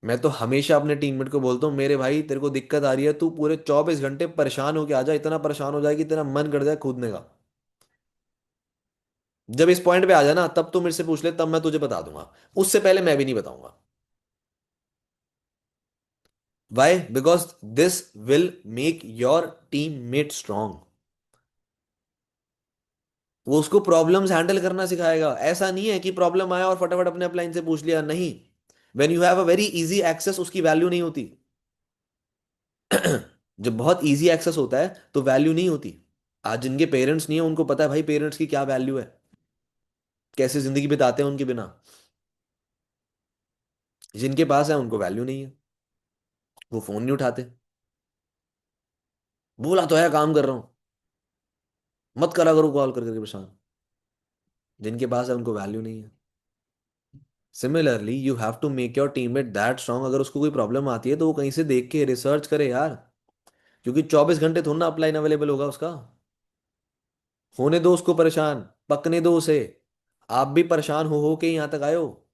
मैं तो हमेशा अपने टीममेट को बोलता हूँ, मेरे भाई तेरे को दिक्कत आ रही है, तू पूरे 24 घंटे परेशान होके आ जा, इतना परेशान हो जाए कि तेरा मन कर जाए कूदने का। जब इस पॉइंट पे आ जाए ना, तब तू मेरे से पूछ ले, तब मैं तुझे बता दूंगा। उससे पहले मैं भी नहीं बताऊंगा। Why? Because this will make your team mate strong. वो उसको प्रॉब्लम्स हैंडल करना सिखाएगा। ऐसा नहीं है कि प्रॉब्लम आया और फटाफट अपने अपलाइन से पूछ लिया, नहीं। When you have a very easy access, उसकी वैल्यू नहीं होती। जब बहुत इजी एक्सेस होता है तो वैल्यू नहीं होती। आज जिनके पेरेंट्स नहीं है उनको पता है भाई पेरेंट्स की क्या वैल्यू है, कैसे जिंदगी बिताते हैं उनके बिना। जिनके पास है उनको वैल्यू नहीं है, वो फोन नहीं उठाते। बोला तो है काम कर रहा हूं, मत करा करो कॉल कर करके परेशान। जिनके पास है उनको वैल्यू नहीं है। Similarly you have to make your teammate that strong. अगर उसको कोई प्रॉब्लम आती है तो वो कहीं से देख के रिसर्च करे यार। क्योंकि 24 घंटे थोड़ा ना अपलाइन अवेलेबल होगा उसका। होने दो उसको परेशान, पकने दो उसे। आप भी परेशान हो के यहाँ तक आए हो।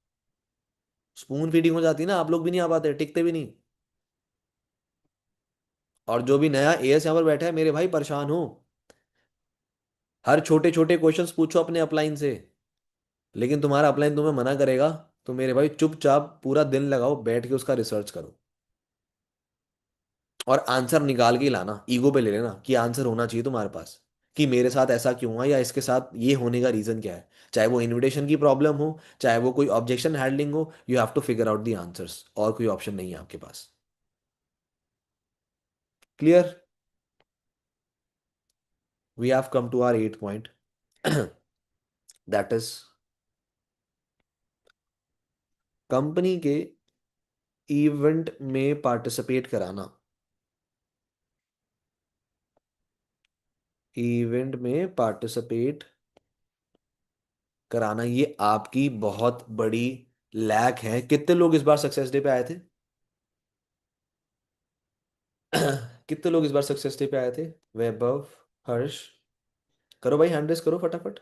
स्पून फीडिंग हो जाती ना, आप लोग भी नहीं आ पाते, टिकते भी नहीं। और जो भी नया एएस यहाँ पर बैठा है मेरे भाई, परेशान हो। हर छोटे छोटे क्वेश्चंस पूछो अपने अपलाइन से। लेकिन तुम्हारा अपलाइन तुम्हें मना करेगा, तो मेरे भाई चुपचाप पूरा दिन लगाओ बैठ के उसका रिसर्च करो। और आंसर निकाल के ही लाना, ईगो पे ले लेना कि आंसर होना चाहिए तुम्हारे पास, कि मेरे साथ ऐसा क्यों हुआ या इसके साथ ये होने का रीजन क्या है। चाहे वो इनविटेशन की प्रॉब्लम हो, चाहे वो कोई ऑब्जेक्शन हैंडलिंग हो, you have to figure out the answers. और कोई ऑप्शन नहीं है आपके पास। Clear? We have come to our 8 point. That is company के इवेंट में पार्टिसिपेट कराना। इवेंट में पार्टिसिपेट कराना, ये आपकी बहुत बड़ी लैक है। कितने लोग इस बार सक्सेस डे पे आए थे? कितने लोग इस बार सक्सेस डे पे आए थे? वैभव, हर्ष, करो भाई हैंड रेस करो फटाफट।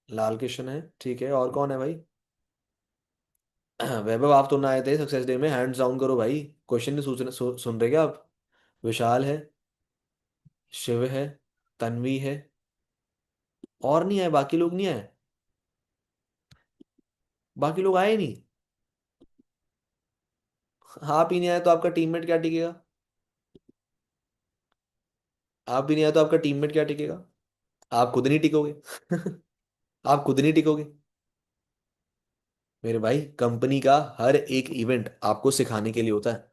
लाल किशन है, ठीक है, और कौन है भाई? वैभव आप तो ना आए थे सक्सेस डे में, हैंड्स डाउन करो भाई। क्वेश्चन नहीं सुन रहे क्या आप? विशाल है, शिव है, तन्वी है, और नहीं आए, बाकी लोग नहीं आए। बाकी लोग आए नहीं। आप ही नहीं आए तो आपका टीममेट क्या टिकेगा? आप भी नहीं आए तो आपका टीममेट क्या टिकेगा? आप खुद नहीं टिकोगे। आप खुद नहीं टिकोगे। मेरे भाई, कंपनी का हर एक इवेंट आपको सिखाने के लिए होता है।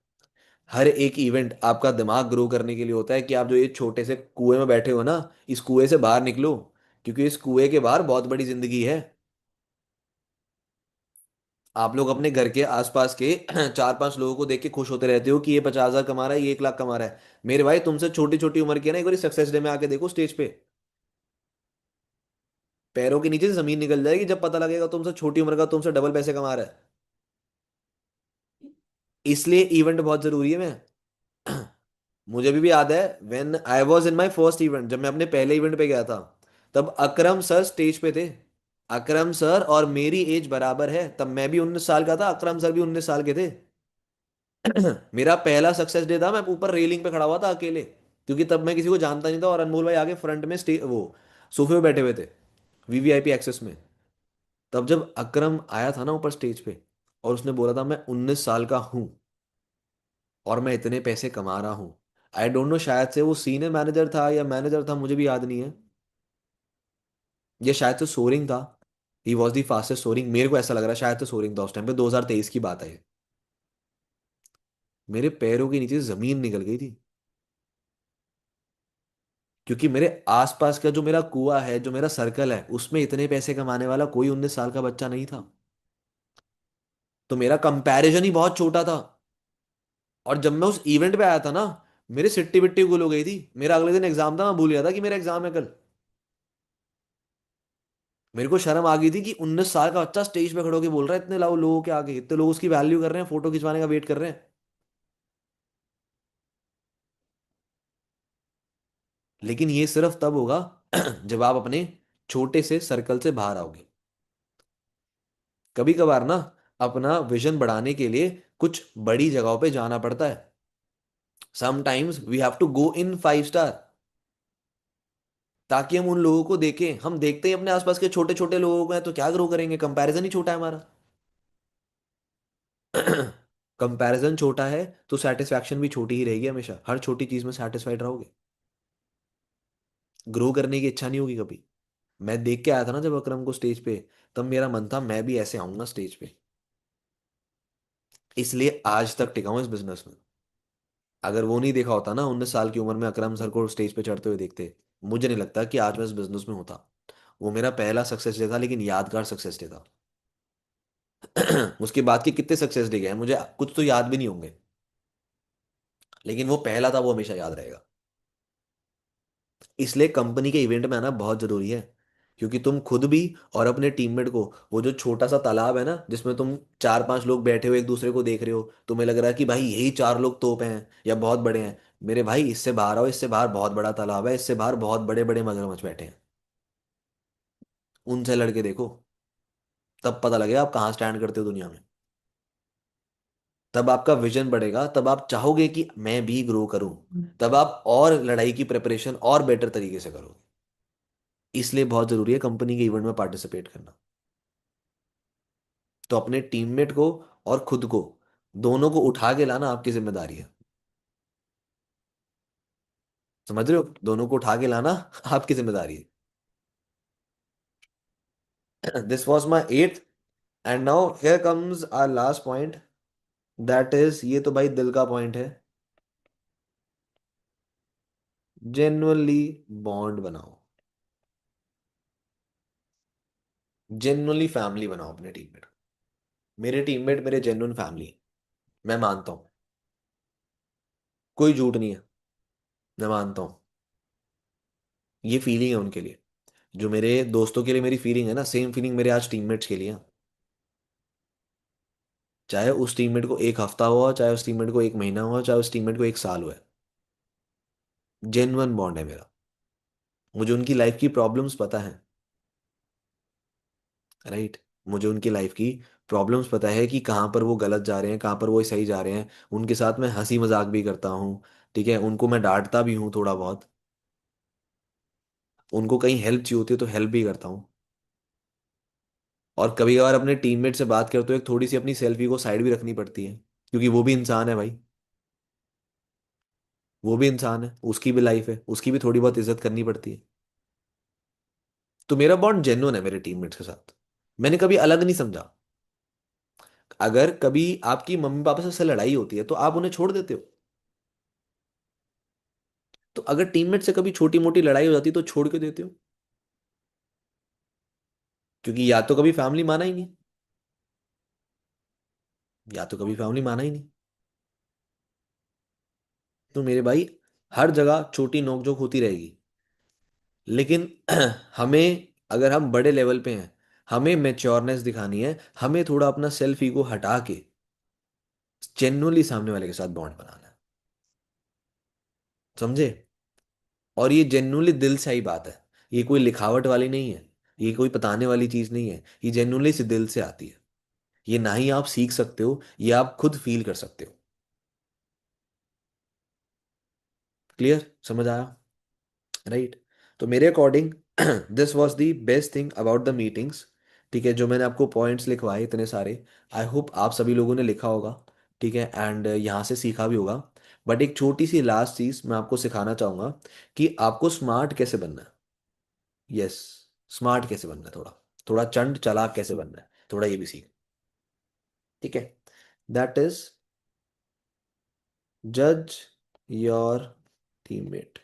हर एक इवेंट आपका दिमाग ग्रो करने के लिए होता है कि आप जो ये छोटे से कुएं में बैठे हो ना, इस कुएं से बाहर निकलो। क्योंकि इस कुएं के बाहर बहुत बड़ी जिंदगी है। आप लोग अपने घर के आसपास के चार पांच लोगों को देख के खुश होते रहते हो कि ये 50,000 कमा रहा है, ये 1 लाख कमा रहा है। मेरे भाई, तुमसे छोटी छोटी उम्र की है ना, एक बार सक्सेस डे में आके देखो स्टेज पे। पैरों के नीचे से जमीन निकल जाएगी जब पता लगेगा तुमसे छोटी उम्र का तुमसे डबल पैसे कमा रहा है। इसलिए इवेंट बहुत जरूरी है। मैं मुझे भी याद है, when I was in my first event, जब मैं अपने पहले इवेंट पे गया था, तब अकरम सर स्टेज पे थे। अकरम सर और मेरी एज बराबर है, तब मैं भी 19 साल का था, अकरम सर भी 19 साल के थे। मेरा पहला सक्सेस डे था, मैं ऊपर रेलिंग पे खड़ा हुआ था अकेले, क्योंकि तब मैं किसी को जानता नहीं था, और अनमोल भाई आगे फ्रंट में स्टे वो सोफे पे बैठे हुए थे, वीवीआईपी एक्सेस में। तब जब अकरम आया था ना ऊपर स्टेज पे, और उसने बोला था मैं 19 साल का हूं और मैं इतने पैसे कमा रहा हूँ। आई डोंट नो, शायद से वो सीनियर मैनेजर था या मैनेजर था, मुझे भी याद नहीं है। ये शायद से सोरिंग था। He was the fastest soaring, मेरे को ऐसा लग रहा है शायद से सोरिंग था। उस टाइम पे 2023 की बात है ये। मेरे पैरों के नीचे से जमीन निकल गई थी। क्योंकि मेरे आसपास का जो मेरा कुआ है, जो मेरा सर्कल है, उसमें इतने पैसे कमाने वाला कोई 19 साल का बच्चा नहीं था। तो मेरा कंपैरिजन ही बहुत छोटा था। और जब मैं उस इवेंट पे आया था ना, मेरी सिट्टी बिट्टी गुल हो गई थी। मेरा अगले दिन एग्जाम था, मैं भूल गया था कि मेरा एग्जाम है कल। मेरे को शर्म आ गई थी कि 19 साल का बच्चा स्टेज पे खड़े होकर बोल रहा है इतने लाओ लोगों के आगे, इतने लोग उसकी वैल्यू कर रहे हैं, फोटो खिंचवाने का वेट कर रहे हैं। लेकिन ये सिर्फ तब होगा जब आप अपने छोटे से सर्कल से बाहर आओगे। कभी कभार ना, अपना विजन बढ़ाने के लिए कुछ बड़ी जगहों पे जाना पड़ता है। Sometimes we have to go in 5 star, ताकि हम उन लोगों को देखें। हम देखते ही अपने आसपास के छोटे छोटे लोगों को हैं, तो क्या ग्रो करेंगे? कंपैरिजन ही छोटा है हमारा। कंपैरिजन छोटा है तो सेटिस्फैक्शन भी छोटी ही रहेगी। हमेशा हर छोटी चीज में सेटिस्फाइड रहोगे, ग्रो करने की इच्छा नहीं होगी कभी। मैं देख के आया था ना जब अकरम को स्टेज पे, तब मेरा मन था मैं भी ऐसे आऊंगा स्टेज पे। इसलिए आज तक टिका हूं इस बिजनेस में। अगर वो नहीं देखा होता ना, 19 साल की उम्र में अकरम सर को स्टेज पे चढ़ते हुए देखते, मुझे नहीं लगता कि आज मैं इस बिजनेस में होता। वो मेरा पहला सक्सेस डे था, लेकिन यादगार सक्सेस डे था। उसके बाद के कितने सक्सेस डे गए मुझे कुछ तो याद भी नहीं होंगे, लेकिन वो पहला था, वो हमेशा याद रहेगा। इसलिए कंपनी के इवेंट में आना बहुत जरूरी है। क्योंकि तुम खुद भी और अपने टीममेट को, वो जो छोटा सा तालाब है ना जिसमें तुम चार पांच लोग बैठे हो एक दूसरे को देख रहे हो, तुम्हें लग रहा है कि भाई यही चार लोग तोप हैं या बहुत बड़े हैं। मेरे भाई, इससे बाहर आओ, इससे बाहर बहुत बड़ा तालाब है, इससे बाहर बहुत बड़े बड़े मगरमच्छ बैठे हैं। उनसे लड़के देखो, तब पता लगेगा आप कहाँ स्टैंड करते हो दुनिया में। तब आपका विजन बढ़ेगा, तब आप चाहोगे कि मैं भी ग्रो करूं। तब आप और लड़ाई की प्रिपरेशन और बेटर तरीके से करोगे। इसलिए बहुत जरूरी है कंपनी के इवेंट में पार्टिसिपेट करना। तो अपने टीममेट को और खुद को, दोनों को उठा के लाना आपकी जिम्मेदारी है। समझ रहे हो? दोनों को उठा के लाना आपकी जिम्मेदारी है। This was my eight, and now here comes our last point. That is, ये तो भाई दिल का पॉइंट है। जेन्युइनली बॉन्ड बनाओ। जेन्युइनली फैमिली बनाओ अपने टीममेट। मेरे टीममेट मेरे जेन्युइन फैमिली, मैं मानता हूँ। कोई झूठ नहीं है, मैं मानता हूँ। ये फीलिंग है उनके लिए, जो मेरे दोस्तों के लिए मेरी फीलिंग है ना, सेम फीलिंग मेरे आज टीममेट्स के लिए है। चाहे उस टीममेट को एक हफ्ता हुआ, चाहे उस टीममेट को एक महीना हुआ, चाहे उस टीममेट को एक साल हुआ है। जेन्युइन बॉन्ड है मेरा। मुझे उनकी लाइफ की प्रॉब्लम्स पता है। राइट। मुझे उनकी लाइफ की प्रॉब्लम्स पता है कि कहाँ पर वो गलत जा रहे हैं, कहाँ पर वो सही जा रहे हैं। उनके साथ मैं हंसी मजाक भी करता हूँ। ठीक है, उनको मैं डांटता भी हूँ थोड़ा बहुत। उनको कहीं हेल्प चाहिए होती है तो हेल्प भी करता हूँ। और कभी कभार अपने टीममेट से बात करते हुए थोड़ी सी अपनी सेल्फी को साइड भी रखनी पड़ती है, क्योंकि वो भी इंसान है भाई। वो भी इंसान है, उसकी भी लाइफ है, उसकी भी थोड़ी बहुत इज्जत करनी पड़ती है। तो मेरा बॉन्ड जेन्युइन है मेरे टीममेट्स के साथ। मैंने कभी अलग नहीं समझा। अगर कभी आपकी मम्मी पापा से लड़ाई होती है तो आप उन्हें छोड़ देते हो। तो अगर टीममेट से कभी छोटी मोटी लड़ाई हो जाती तो छोड़ के देते हो। क्योंकि या तो कभी फैमिली माना ही नहीं, या तो कभी फैमिली माना ही नहीं। तो मेरे भाई, हर जगह छोटी नोकझोंक होती रहेगी, लेकिन हमें, अगर हम बड़े लेवल पे हैं, हमें मेच्योरनेस दिखानी है, हमें थोड़ा अपना सेल्फ ईगो हटा के जेन्युइनली सामने वाले के साथ बॉन्ड बनाना है। समझे? और ये जेन्युइनली दिल से आई बात है। ये कोई लिखावट वाली नहीं है, ये कोई बताने वाली चीज नहीं है, ये जेन्युइनली से दिल से आती है। ये ना ही आप सीख सकते हो, ये आप खुद फील कर सकते हो। क्लियर? समझ आया? राइट? तो मेरे according this was the best thing about the meetings. ठीक है, जो मैंने आपको पॉइंट्स लिखवाए इतने सारे, आई होप आप सभी लोगों ने लिखा होगा। ठीक है, एंड यहाँ से सीखा भी होगा। बट एक छोटी सी लास्ट चीज मैं आपको सिखाना चाहूंगा कि आपको स्मार्ट कैसे बनना है। यस, स्मार्ट कैसे बनना है, थोड़ा थोड़ा चंड चालाक कैसे बनना है, थोड़ा ये भी सीख। ठीक है? दैट इज, जज योर टीममेट।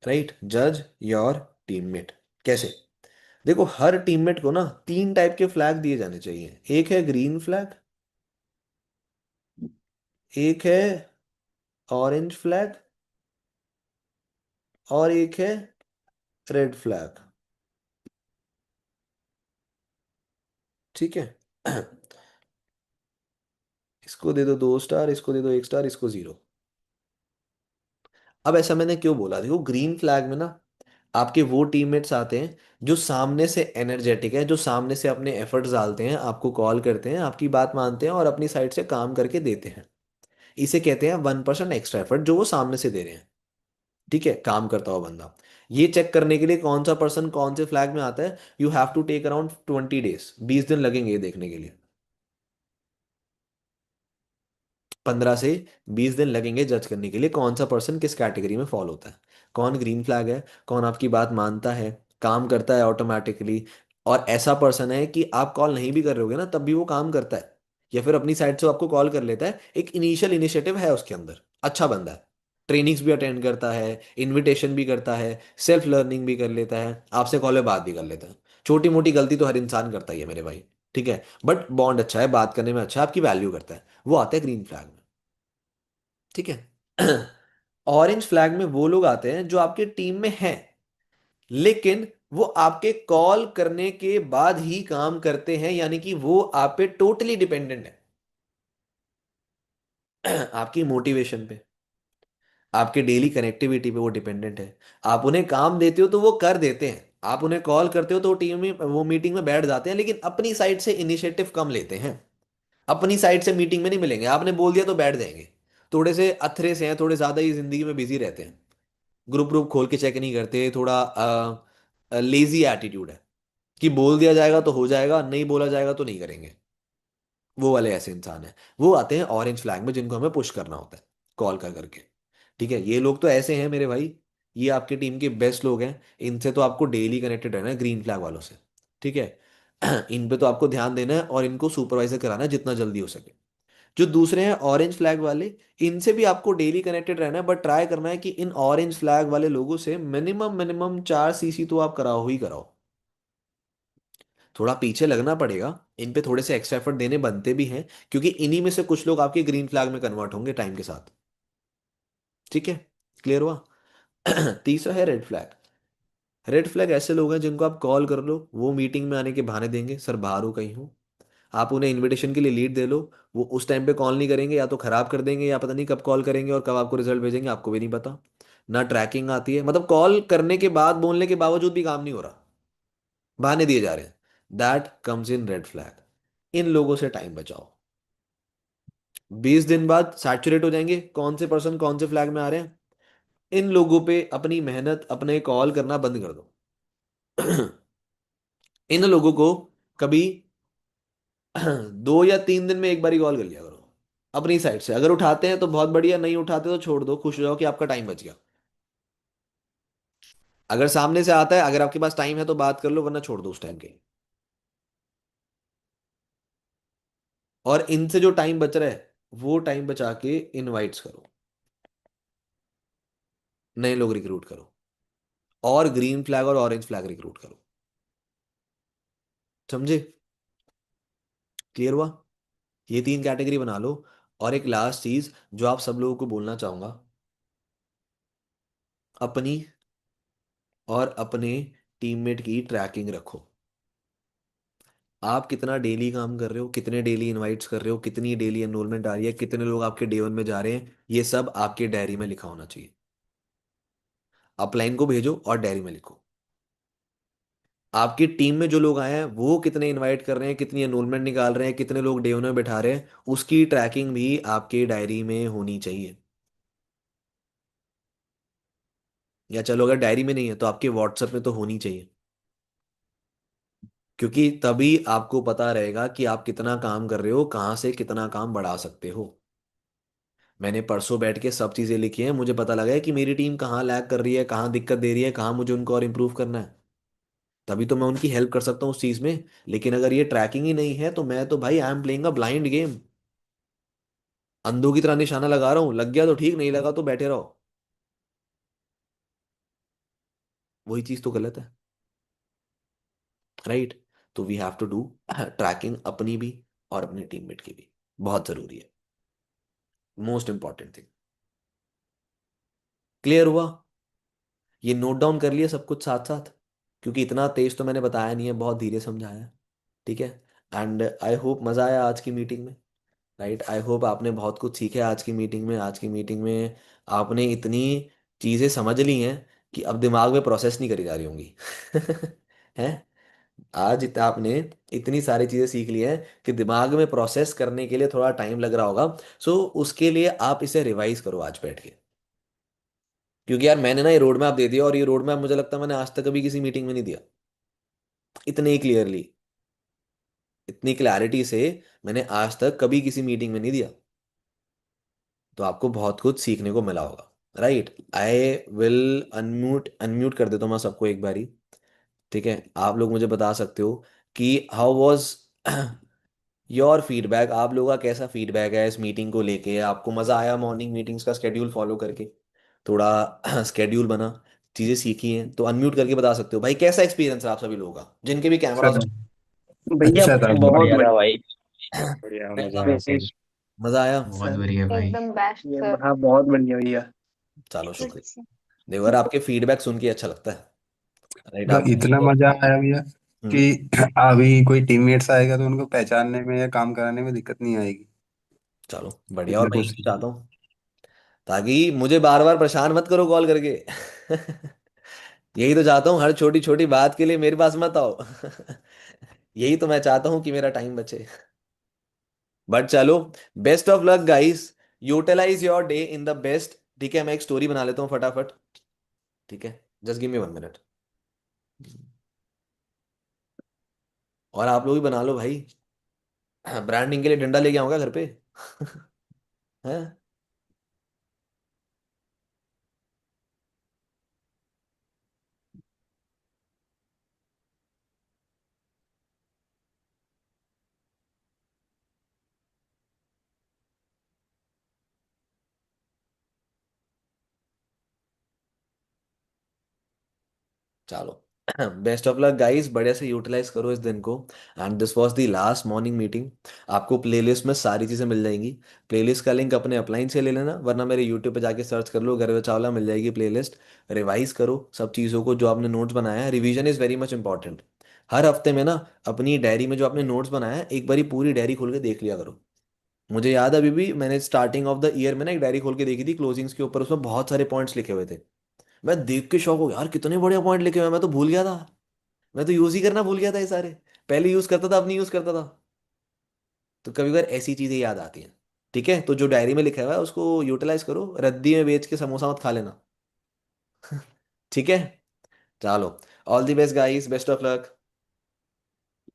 राइट? जज योर टीममेट। कैसे? देखो, हर टीममेट को ना तीन टाइप के फ्लैग दिए जाने चाहिए। एक है ग्रीन फ्लैग, एक है ऑरेंज फ्लैग, और एक है रेड फ्लैग। ठीक है? इसको दे दो 2 स्टार, इसको दे दो 1 स्टार, इसको 0। अब ऐसा मैंने क्यों बोला? देखो, ग्रीन फ्लैग में ना आपके वो टीममेट्स आते हैं जो सामने से एनर्जेटिक है, जो सामने से अपने एफर्ट्स डालते हैं, आपको कॉल करते हैं, आपकी बात मानते हैं और अपनी साइड से काम करके देते हैं। इसे कहते हैं 1% एक्स्ट्रा एफर्ट जो वो सामने से दे रहे हैं। ठीक है, काम करता हुआ बंदा। ये चेक करने के लिए कौन सा पर्सन कौन से फ्लैग में आता है, you have to take around 20 days, 20 दिन लगेंगे ये देखने के लिए। 15 से 20 दिन लगेंगे जज करने के लिए कौन सा पर्सन किस कैटेगरी में फॉल होता है। कौन ग्रीन फ्लैग है, कौन आपकी बात मानता है, काम करता है ऑटोमेटिकली, और ऐसा पर्सन है कि आप कॉल नहीं भी कर रहे होगे ना तब भी वो काम करता है, या फिर अपनी साइड से वो आपको कॉल कर लेता है, एक इनिशियल इनिशिएटिव है उसके अंदर, अच्छा बंदा है, ट्रेनिंग्स भी अटेंड करता है, इनविटेशन भी करता है, सेल्फ लर्निंग भी कर लेता है, आपसे कॉल पे बात भी कर लेता है। छोटी मोटी गलती तो हर इंसान करता ही है मेरे भाई। ठीक है, बट बॉन्ड अच्छा है, बात करने में अच्छा है, आपकी वैल्यू करता है, वो आता है ग्रीन फ्लैग में। ठीक है? ऑरेंज फ्लैग में वो लोग आते हैं जो आपके टीम में हैं, लेकिन वो आपके कॉल करने के बाद ही काम करते हैं, यानी कि वो आप पे टोटली डिपेंडेंट है। आपकी मोटिवेशन पे, आपके डेली कनेक्टिविटी पे वो डिपेंडेंट है। आप उन्हें काम देते हो तो वो कर देते हैं, आप उन्हें कॉल करते हो तो टीम में, वो मीटिंग में बैठ जाते हैं, लेकिन अपनी साइड से इनिशिएटिव कम लेते हैं। अपनी साइड से मीटिंग में नहीं मिलेंगे, आपने बोल दिया तो बैठ जाएंगे। थोड़े से अथरे से हैं, थोड़े ज्यादा ही जिंदगी में बिजी रहते हैं, ग्रुप ग्रुप खोल के चेक नहीं करते, थोड़ा लेजी एटीट्यूड है कि बोल दिया जाएगा तो हो जाएगा, नहीं बोला जाएगा तो नहीं करेंगे। वो वाले ऐसे इंसान हैं। वो आते हैं ऑरेंज फ्लैग में जिनको हमें पुश करना होता है कॉल कर करके। ठीक है, ये लोग तो ऐसे हैं मेरे भाई, ये आपके टीम के बेस्ट लोग हैं। इनसे तो आपको डेली कनेक्टेड रहना है, ग्रीन फ्लैग वालों से। ठीक है? इन पे तो आपको ध्यान देना है और इनको सुपरवाइजर कराना है जितना जल्दी हो सके। जो दूसरे हैं ऑरेंज फ्लैग वाले, इनसे भी आपको डेली कनेक्टेड रहना है, बट ट्राई करना है कि इन ऑरेंज फ्लैग वाले लोगों से मिनिमम मिनिमम 4 सीसी तो आप कराओ ही कराओ। थोड़ा पीछे लगना पड़ेगा, इन पे थोड़े से एक्स्ट्रा एफर्ट देने बनते भी हैं, क्योंकि इन्हीं में से कुछ लोग आपके ग्रीन फ्लैग में कन्वर्ट होंगे टाइम के साथ। ठीक है? क्लियर हुआ? तीसरा है रेड फ्लैग। रेड फ्लैग ऐसे लोग हैं जिनको आप कॉल कर लो, वो मीटिंग में आने के बहाने देंगे, सर बाहर हो कहीं हो। आप उन्हें इनविटेशन के लिए लीड दे लो, वो उस टाइम पे कॉल नहीं करेंगे, या तो खराब कर देंगे, या पता नहीं कब कॉल करेंगे और कब आपको रिजल्ट भेजेंगे आपको भी नहीं पता। ना ट्रैकिंग आती है, मतलब कॉल करने के बाद, बोलने के बावजूद भी काम नहीं हो रहा, बहाने दिए जा रहे हैं। That comes in red flag. इन लोगों से टाइम बचाओ। 20 दिन बाद सैचुरेट हो जाएंगे कौन से पर्सन कौन से फ्लैग में आ रहे हैं। इन लोगों पे अपनी मेहनत, अपने कॉल करना बंद कर दो। इन लोगों को कभी 2 या 3 दिन में एक बार ही कॉल कर लिया करो। अपनी साइड से अगर उठाते हैं तो बहुत बढ़िया, नहीं उठाते तो छोड़ दो, खुश हो जाओ कि आपका टाइम बच गया। अगर सामने से आता है, अगर आपके पास टाइम है तो बात कर लो, वरना छोड़ दो उस टाइम के। और इनसे जो टाइम बच रहा है वो टाइम बचा के इनवाइट्स करो, नए लोग रिक्रूट करो, और ग्रीन फ्लैग और ऑरेंज फ्लैग रिक्रूट करो। समझे? क्लियर हुआ? ये तीन कैटेगरी बना लो। और एक लास्ट चीज जो आप सब लोगों को बोलना चाहूंगा, अपनी और अपने टीममेट की ट्रैकिंग रखो। आप कितना डेली काम कर रहे हो, कितने डेली इनवाइट्स कर रहे हो, कितनी डेली एनरोलमेंट आ रही है, कितने लोग आपके डे वन में जा रहे हैं, ये सब आपके डायरी में लिखा होना चाहिए। अपलाइन को भेजो और डायरी में लिखो। आपकी टीम में जो लोग आए हैं वो कितने इनवाइट कर रहे हैं, कितनी एनरोलमेंट निकाल रहे हैं, कितने लोग डे वन में बैठा रहे हैं, उसकी ट्रैकिंग भी आपके डायरी में होनी चाहिए। या चलो अगर डायरी में नहीं है तो आपके व्हाट्सएप में तो होनी चाहिए। क्योंकि तभी आपको पता रहेगा कि आप कितना काम कर रहे हो, कहाँ से कितना काम बढ़ा सकते हो। मैंने परसों बैठ के सब चीज़ें लिखी हैं, मुझे पता लगा है कि मेरी टीम कहाँ लैग कर रही है, कहाँ दिक्कत दे रही है, कहाँ मुझे उनको और इम्प्रूव करना है। तभी तो मैं उनकी हेल्प कर सकता हूँ उस चीज़ में। लेकिन अगर ये ट्रैकिंग ही नहीं है तो मैं तो भाई I am playing a blind game. अंधों की तरह निशाना लगा रहा हूँ, लग गया तो ठीक, नहीं लगा तो बैठे रहो। वही चीज़ तो गलत है। राइट? तो we have to do tracking, अपनी भी और अपने टीममेट की भी। बहुत ज़रूरी है, मोस्ट इंपॉर्टेंट थिंग। क्लियर हुआ? ये नोट डाउन कर लिया सब कुछ साथ साथ, क्योंकि इतना तेज तो मैंने बताया नहीं है, बहुत धीरे समझाया है। ठीक है? एंड आई होप मज़ा आया आज की मीटिंग में। राइट, आई होप आपने बहुत कुछ सीखा आज की मीटिंग में। आज की मीटिंग में आपने इतनी चीज़ें समझ ली हैं कि अब दिमाग में प्रोसेस नहीं करी जा रही होंगी। हैं? आज आपने इतनी सारी चीज़ें सीख ली हैं कि दिमाग में प्रोसेस करने के लिए थोड़ा टाइम लग रहा होगा। सो उसके लिए आप इसे रिवाइज करो आज बैठ के। क्योंकि यार मैंने ना ये रोड मैप दे दिया, और ये रोड मैप मुझे लगता है मैंने आज तक कभी किसी मीटिंग में नहीं दिया इतने ही क्लियरली, इतनी क्लैरिटी से। मैंने आज तक कभी किसी मीटिंग में नहीं दिया। तो आपको बहुत कुछ सीखने को मिला होगा। Right, I will unmute unmute कर देता हूँ मैं सबको एक बारी। ठीक है? आप लोग मुझे बता सकते हो कि हाउ वॉज योर फीडबैक। आप लोगों का कैसा फीडबैक है इस मीटिंग को लेके? आपको मज़ा आया मॉर्निंग मीटिंग्स का स्केड्यूल फॉलो करके? थोड़ा स्केड्यूल बना, चीज़ें सीखी हैं, तो अनम्यूट करके बता सकते हो भाई कैसा एक्सपीरियंस है आप सभी लोगों का, जिनके भी अच्छा कैमरास। था। भैया अच्छा था, बहुत बढ़िया था बढ़िया। भाई। बढ़िया, मजा आया सही। मज़ा आया? बहुत बढ़िया भाई। एकदम बेस्ट ये सर। हाँ बहुत बढ़िया भैया। चलो शुक्रिया। देखो यार, आपके फीडबैक सुन के अच्छा लगता है। राइट, मतलब आपने इतना मजा आया भैया हम्म। कि अभी कोई टीममेट्स आएगा तो उनको पहचानने में या काम कराने में दिक्कत नहीं आएगी। चलो बढ़िया, और इतना मैं कुछ यही सीखा। चाहता हूँ, ताकि मुझे बार बार परेशान मत करो कॉल करके। यही तो चाहता हूँ, हर छोटी छोटी बात के लिए मेरे पास मत आओ। यही तो मैं चाहता हूँ कि मेरा टाइम बचे। बट चलो, best of luck guys, utilize your day in the best. ठीक है, मैं एक स्टोरी बना लेता हूँ फटाफट। ठीक है, जस्ट गिव मी 1 मिनट। और आप लोग भी बना लो भाई। ब्रांडिंग के लिए डंडा लेके आऊंगा घर पे। हैं? चलो, बेस्ट ऑफ लक गाइस, बढ़िया से यूटिलाइज करो इस दिन को। And this was the last morning meeting. आपको प्लेलिस्ट में सारी चीज़ें मिल जाएंगी। प्लेलिस्ट का लिंक अपने अपलाइन से ले लेना, वरना मेरे यूट्यूब पे जाके सर्च कर लो, घर चावला मिल जाएगी प्लेलिस्ट। रिवाइज करो सब चीज़ों को जो आपने नोट्स बनाया है, revision is very much important. हर हफ्ते में ना अपनी डायरी में जो आपने नोट्स बनाया है, एक बारी पूरी डायरी खोल के देख लिया करो। मुझे याद है अभी भी, मैंने स्टार्टिंग ऑफ द ईयर में ना एक डायरी खोल के देखी थी क्लोजिंग्स के ऊपर, उसमें बहुत सारे पॉइंट्स लिखे हुए थे। मैं देख के शौक हो गया, यार कितने बढ़िया पॉइंट लिखे हुए हैं, मैं तो भूल गया था। मैं तो यूज ही करना भूल गया था ये सारे। पहले यूज करता था, अब नहीं यूज करता था। तो कभी कभार ऐसी चीजें याद आती हैं। ठीक है, तो जो डायरी में लिखा हुआ है उसको यूटिलाइज करो, रद्दी में बेच के समोसा मत खा लेना। ठीक है? चलो, all the best guys, best of luck.